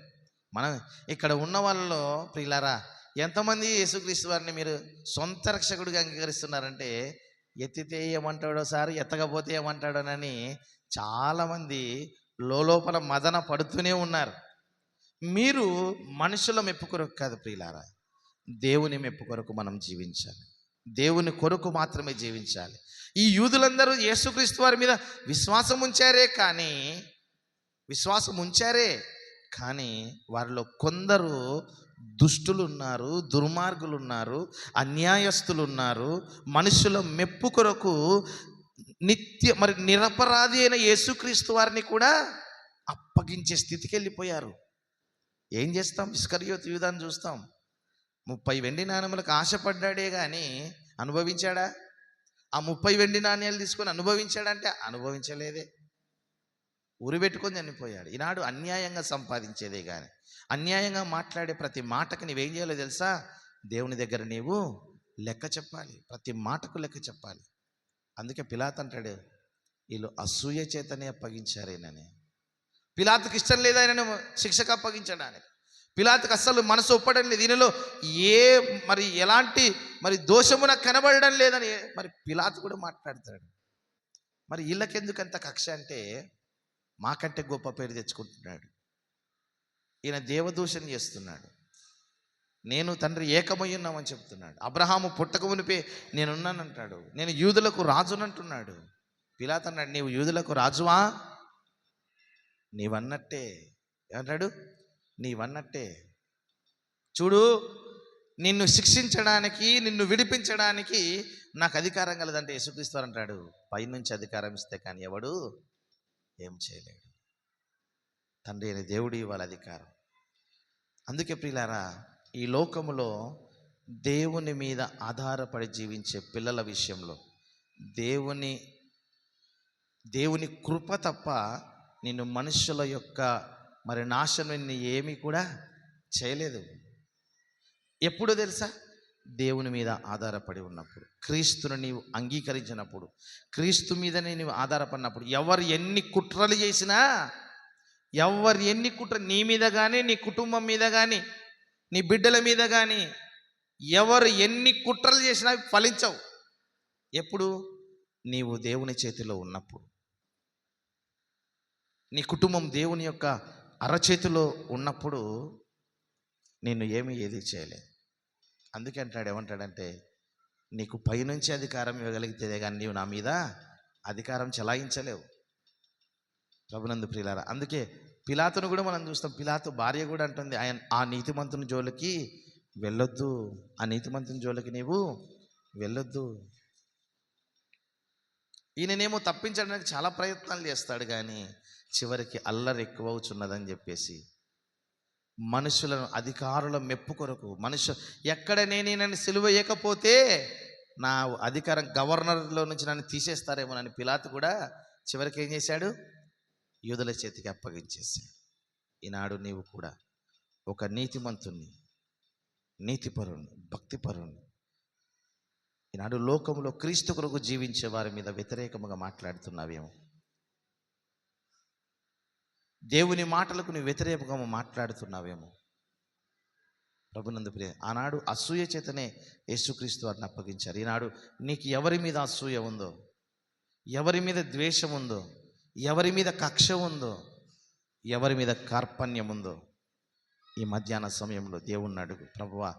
మనం ఇక్కడ ఉన్న వాళ్ళలో ప్రియులారా, ఎంతమంది యేసుక్రీస్తు వారిని మీరు సొంత రక్షకుడిగా అంగీకరిస్తున్నారంటే, ఎత్తితే ఏమంటాడో సార్, ఎత్తకపోతే ఏమంటాడోనని చాలామంది లోపల మదన పడుతూనే ఉన్నారు. మీరు మనుషుల మెప్పు కొరకు కాదు ప్రియులారా, దేవుని మెప్పు కొరకు మనం జీవించాలి. దేవుని కొరకు మాత్రమే జీవించాలి. ఈ యూదులందరూ యేసుక్రీస్తు వారి మీద విశ్వాసం ఉంచారే కానీ వారిలో కొందరు దుష్టులు ఉన్నారు, దుర్మార్గులు ఉన్నారు, అన్యాయస్తులు ఉన్నారు. మనుషుల మెప్పు కొరకు మరి నిరపరాధి అయిన యేసుక్రీస్తు వారిని కూడా అప్పగించే స్థితికి వెళ్ళిపోయారు. ఏం చేస్తాం? ఇస్కరియోతు యూదాను చూస్తాం. 30 వెండి నాణ్యములకు ఆశపడ్డాడే కానీ అనుభవించాడా? ఆ 30 వెండి నాణ్యాలు తీసుకొని అనుభవించాడంటే అనుభవించలేదే. ఉరి పెట్టుకొని చనిపోయాడు. ఈనాడు అన్యాయంగా సంపాదించేదే కానీ, అన్యాయంగా మాట్లాడే ప్రతి మాటకు నీవేం చేయాలో తెలుసా? దేవుని దగ్గర నీవు లెక్క చెప్పాలి, ప్రతి మాటకు లెక్క చెప్పాలి. అందుకే పిలాతు అంటాడు, వీళ్ళు అసూయ చేతనే అప్పగించారేనని. పిలాతుకి ఇష్టం లేదు ఆయనను శిక్షకు అప్పగించడానికి. పిలాతుకి అస్సలు మనసు ఒప్పడం లేదు, దీనిలో ఎలాంటి దోషము నాకు కనబడడం లేదని పిలాతు కూడా మాట్లాడతాడు. వీళ్ళకెందుకు అంత కక్ష అంటే, మాకంటే గొప్ప పేరు తెచ్చుకుంటున్నాడు, ఈయన దేవదూషణ చేస్తున్నాడు. నేను తండ్రి ఏకమై ఉన్నామని చెప్తున్నాడు. అబ్రహాము పుట్టక మునిపే నేనున్నానంటాడు. నేను యూదులకు రాజునంటున్నాడు. పిలాతు అన్నాడు, నీవు యూదులకు రాజువా? నీవన్నట్టే. ఏమంటాడు? నీవన్నట్టే. చూడు, నిన్ను శిక్షించడానికి, నిన్ను విడిపించడానికి నాకు అధికారం కలదంటే యేసుక్రీస్తు అంటాడు, పైనుంచి అధికారం ఇస్తే కానీ ఎవడు ఏం చేయలేడు. తండ్రి అయిన దేవుడు ఇవ్వాలి అధికారం. అందుకే ప్రియులారా, ఈ లోకములో దేవుని మీద ఆధారపడి జీవించే పిల్లల విషయంలో దేవుని కృప తప్ప నిన్ను మనుషుల యొక్క నాశనం ఏమీ కూడా చేయలేదు. ఎప్పుడు తెలుసా? దేవుని మీద ఆధారపడి ఉన్నప్పుడు, క్రీస్తును నీవు అంగీకరించినప్పుడు, క్రీస్తు మీదనే నీవు ఆధారపడినప్పుడు, ఎవరు ఎన్ని కుట్రలు చేసినా, నీ మీద కానీ, నీ కుటుంబం మీద కానీ, నీ బిడ్డల మీద కానీ ఎవరు ఎన్ని కుట్రలు చేసినా ఫలించవు. ఎప్పుడు? నీవు దేవుని చేతిలో ఉన్నప్పుడు, నీ కుటుంబం దేవుని యొక్క అరచేతిలో ఉన్నప్పుడు నిన్ను ఏది చేయలేదు. అందుకే అంటాడు, ఏమంటాడంటే, నీకు పైనుంచి అధికారం ఇవ్వగలిగితే కానీ నీవు నా మీద అధికారం చెలాయించలేవు. ప్రభునందు ప్రియులారా, అందుకే పిలాతును కూడా మనం చూస్తాం. పిలాతు భార్య కూడా అంటుంది, ఆ నీతిమంతుని జోలికి వెళ్ళొద్దు, ఆ నీతిమంతుని జోలికి నీవు వెళ్ళొద్దు. ఈయననేమో తప్పించడానికి చాలా ప్రయత్నాలు చేస్తాడు, కానీ చివరికి అల్లరి ఎక్కువ అవుతున్నదని చెప్పేసి మనుషులను, అధికారుల మెప్పు కొరకు, ఎక్కడ నేనని సిలువ వేయకపోతే నా అధికారం గవర్నర్లో నుంచి నన్ను తీసేస్తారేమోనని పిలాతు కూడా చివరికి ఏం చేశాడు? యూదుల చేతికి అప్పగించేశాడు. ఈనాడు నీవు కూడా ఒక నీతిమంతుణ్ణి, నీతిపరుణ్ణి, భక్తిపరుణ్ణి, ఈనాడు లోకంలో క్రీస్తు కొరకు జీవించే వారి మీద వ్యతిరేకముగా మాట్లాడుతున్నావేమో, దేవుని మాటలకు నువ్వు వ్యతిరేకంగా మాట్లాడుతున్నావేమో. ప్రభునందు ప్రియ, ఆనాడు అసూయ చేతనే యేసుక్రీస్తు వారిని అప్పగించారు. ఈనాడు నీకు ఎవరి మీద అసూయ ఉందో, ఎవరి మీద ద్వేషం ఉందో, ఎవరి మీద కక్ష ఉందో, ఎవరి మీద కార్పణ్యం ఉందో, ఈ మధ్యాహ్న సమయంలో దేవుణ్ణి అడుగు, ప్రభువా,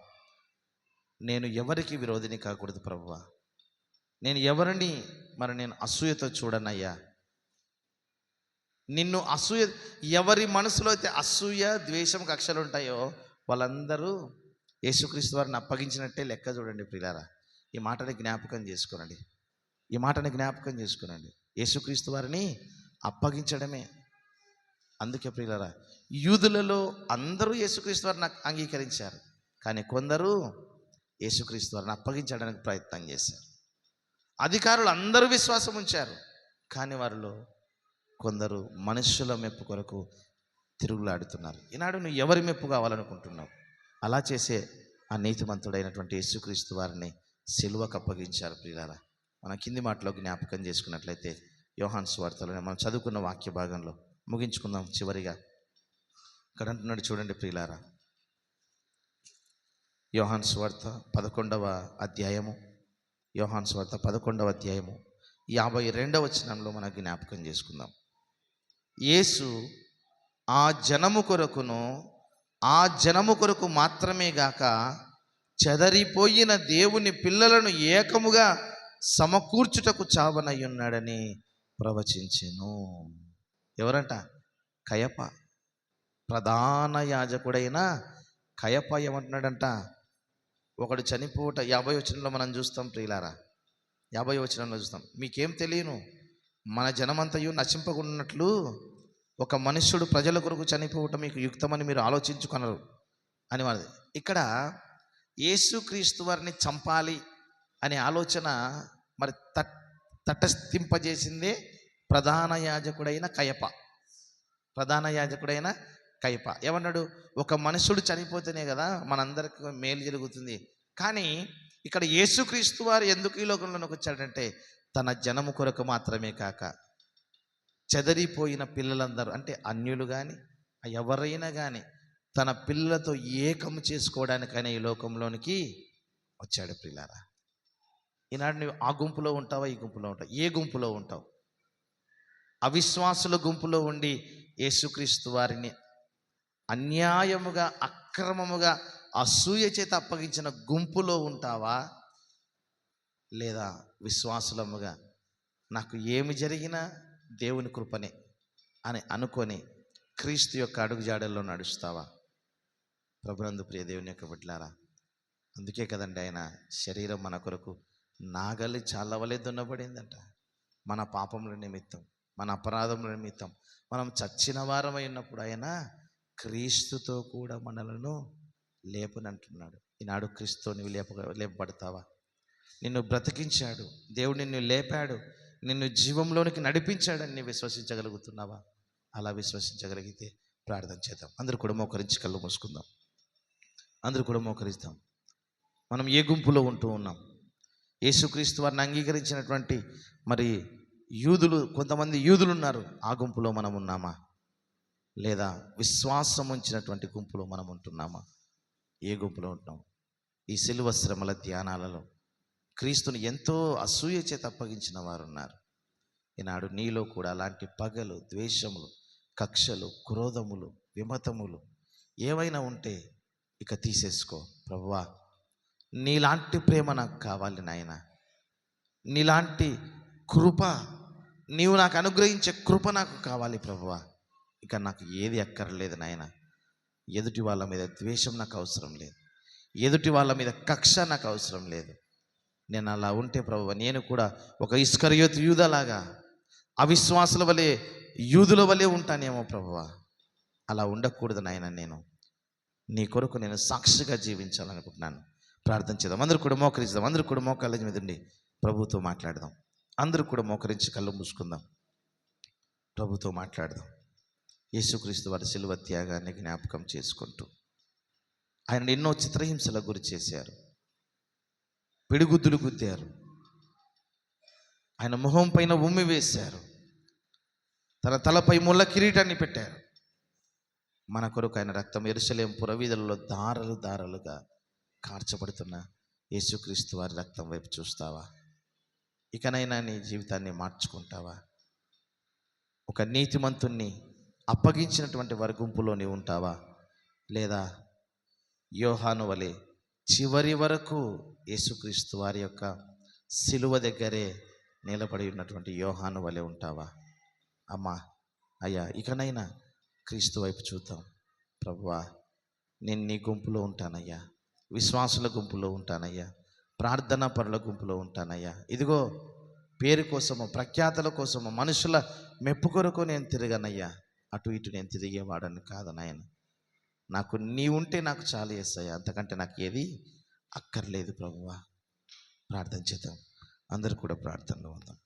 నేను ఎవరికి విరోధిని కాకూడదు ప్రభువా, నేను ఎవరిని నేను అసూయతో చూడనయ్యా. నిన్ను అసూయ, ఎవరి మనసులో అయితే అసూయ, ద్వేషం, కక్షలు ఉంటాయో వాళ్ళందరూ యేసుక్రీస్తు వారిని అప్పగించినట్టే లెక్క. చూడండి ప్రియులారా, ఈ మాటని జ్ఞాపకం చేసుకోనండి, ఈ మాటని జ్ఞాపకం చేసుకోనండి. యేసుక్రీస్తు వారిని అప్పగించడమే. అందుకే ప్రియులారా, యూదులలో అందరూ యేసుక్రీస్తు వారిని అంగీకరించారు, కానీ కొందరు యేసుక్రీస్తు వారిని అప్పగించడానికి ప్రయత్నం చేశారు. అధికారులు అందరూ విశ్వాసం ఉంచారు, కానీ వారిలో కొందరు మనుషుల మెప్పు కొరకు తిరుగులాడుతున్నారు. ఈనాడు నువ్వు ఎవరి మెప్పు కావాలనుకుంటున్నావు? అలా చేసే ఆ నీతిమంతుడైనటువంటి యేసుక్రీస్తు వారిని సిలువకు అప్పగించారు. ప్రియులారా, మన కింది మాటలో జ్ఞాపకం చేసుకున్నట్లయితే యోహాను సువార్తలో మనం చదువుకున్న వాక్య భాగంలో ముగించుకుందాం. చివరిగా ఇక్కడ అంటున్నాడు, చూడండి ప్రియులారా, యోహాను సువార్త 11వ అధ్యాయము, యోహాను సువార్త 11వ అధ్యాయము 52వ వచనంలో మనం జ్ఞాపకం చేసుకుందాం. యేసు ఆ జనము కొరకు మాత్రమే గాక చెదరిపోయిన దేవుని పిల్లలను ఏకముగా సమకూర్చుటకు చావనయ్యున్నాడని ప్రవచించెను. ఎవరంట? కయప, ప్రధాన యాజకుడైన కయప ఏమంటున్నాడంట? ఒకడు చనిపోవట 50వ వచనంలో మనం చూస్తాం ప్రియులారా, 50వ వచనంలో చూస్తాం. మీకేం తెలియను, మన జనమంతయు నశింపకున్నట్లు ఒక మనుష్యుడు ప్రజల కొరకు చనిపోవటం మీకు యుక్తమని మీరు ఆలోచించుకొనరు అని వాడు. ఇక్కడ యేసుక్రీస్తు వారిని చంపాలి అనే ఆలోచన తటస్థింపజేసిందే ప్రధాన యాజకుడైన కయప. ఏమన్నాడు? ఒక మనుషుడు చనిపోతేనే కదా మనందరికి మేలు జరుగుతుంది. కానీ ఇక్కడ యేసుక్రీస్తు వారు ఎందుకు ఈ లోకంలోకి వచ్చాడంటే, తన జనము కొరకు మాత్రమే కాక చెదరిపోయిన పిల్లలందరూ, అంటే అన్యులు కానీ ఎవరైనా కానీ తన పిల్లలతో ఏకము చేసుకోవడానికైనా ఈ లోకంలోనికి వచ్చాడు. పిల్లారా, ఈనాడు నువ్వు ఆ గుంపులో ఉంటావా, ఈ గుంపులో ఉంటావు? ఏ గుంపులో ఉంటావు? అవిశ్వాసుల గుంపులో ఉండి యేసుక్రీస్తు వారిని అన్యాయముగా అక్రమముగా అసూయ చేత అప్పగించిన గుంపులో ఉంటావా, లేదా విశ్వాసులముగా నాకు ఏమి జరిగినా దేవుని కృపనే అని అనుకొని క్రీస్తు యొక్క అడుగుజాడల్లో నడుస్తావా? ప్రభునందు ప్రియ దేవుని యొక్క బిడ్డలారా, అందుకే కదండి ఆయన శరీరం మన కొరకు నాగలి చాలవలే దున్నబడిందంట. మన పాపముల నిమిత్తం, మన అపరాధముల నిమిత్తం మనం చచ్చిన వారమై ఉన్నప్పుడు ఆయన క్రీస్తుతో కూడా మనలను లేపునంటున్నాడు. ఈనాడు క్రీస్తుతో నువ్వు లేపబడతావా? నిన్ను బ్రతికించాడు దేవుడు, నిన్ను లేపాడు, నిన్ను జీవంలోనికి నడిపించాడని నీవు విశ్వసించగలుగుతున్నావా? అలా విశ్వసించగలిగితే ప్రార్థన చేద్దాం. అందరూ కూడా మోకరించి కళ్ళు మూసుకుందాం. అందరూ కూడా మోకరిస్తాం. మనం ఏ గుంపులో ఉంటూ ఉన్నాం? యేసుక్రీస్తు వారిని అంగీకరించినటువంటి మరి యూదులు, కొంతమంది యూదులు ఉన్నారు, ఆ గుంపులో మనం ఉన్నామా? లేదా విశ్వాసం ఉంచినటువంటి గుంపులో మనం ఉంటున్నామా? ఏ గుంపులో ఉంటున్నాం? ఈ సిలువ శ్రమల ధ్యానాలలో క్రీస్తుని ఎంతో అసూయ చేత అప్పగించిన వారు ఉన్నారు. ఈనాడు నీలో కూడా అలాంటి పగలు, ద్వేషములు, కక్షలు, క్రోధములు, విమతములు ఏవైనా ఉంటే ఇక తీసేసుకో. ప్రభువా, నీలాంటి ప్రేమ నాకు కావాలి నాయన, నీలాంటి కృప, నీవు నాకు అనుగ్రహించే కృప నాకు కావాలి ప్రభువా. ఇక నాకు ఏది అక్కర్లేదు నాయన. ఎదుటి వాళ్ళ మీద ద్వేషం నాకు అవసరం లేదు, ఎదుటి వాళ్ళ మీద కక్ష నాకు అవసరం లేదు. నేను అలా ఉంటే ప్రభువా, నేను కూడా ఒక ఇస్కరియోతు యూదలాగా అవిశ్వాసుల వలె, యూదుల వలె ఉంటానేమో ప్రభువా. అలా ఉండకూడదు నాయన. నేను నీ కొరకు నేను సాక్షిగా జీవించాలనుకుంటున్నాను. ప్రార్థన చేద్దాం. అందరూ కూడా మోకరిద్దాం. అందరూ కూడా మోకాళ్ళ మీద ఉండి ప్రభుతో మాట్లాడదాం. అందరూ కూడా మోకరించి కళ్ళు మూసుకుందాం. ప్రభుతో మాట్లాడదాం. యేసుక్రీస్తు వారి సిలువ త్యాగాన్ని జ్ఞాపకం చేసుకుంటూ ఆయన ఎన్నో చిత్రహింసలకు గురి చేశారు, పిడిగుద్దులు గుద్దారు, ఆయన మొహం పైన ఉమ్మి వేశారు, తన తలపై ముళ్ళ కిరీటాన్ని పెట్టారు. మన కొరకు ఆయన రక్తం యెరూషలేము పురవీధులలో దారలు దారలుగా కార్చబడుతున్న యేసుక్రీస్తు వారి రక్తం వైపు చూస్తావా? ఇకనైనా నీ జీవితాన్ని మార్చుకుంటావా? ఒక నీతిమంతుణ్ణి అప్పగించినటువంటి వారి గుంపులో నీవు ఉంటావా? లేదా యోహాను వలె చివరి వరకు యేసుక్రీస్తు వారి యొక్క సిలువ దగ్గరే నిలబడి ఉన్నటువంటి యోహాను వలె ఉంటావా? అమ్మా, అయ్యా, ఇకనైనా క్రీస్తు వైపు చూద్దాం. ప్రభువా, నేను నీ గుంపులో ఉంటానయ్యా, విశ్వాసుల గుంపులో ఉంటానయ్యా, ప్రార్థనా పరుల గుంపులో ఉంటానయ్యా. ఇదిగో పేరు కోసము, ప్రఖ్యాతల కోసము, మనుషుల మెప్పు కొరకు నేను తిరగనయ్యా. అటు ఇటు నేను తిరిగేవాడని కాదు నాయన. నాకు నీ ఉంటే నాకు చాలు యేసయ్యా, అంతకంటే నాకు ఏది అక్కర్లేదు ప్రభువా. ప్రార్థన చేద్దాం. అందరూ కూడా ప్రార్థనలో ఉందాం.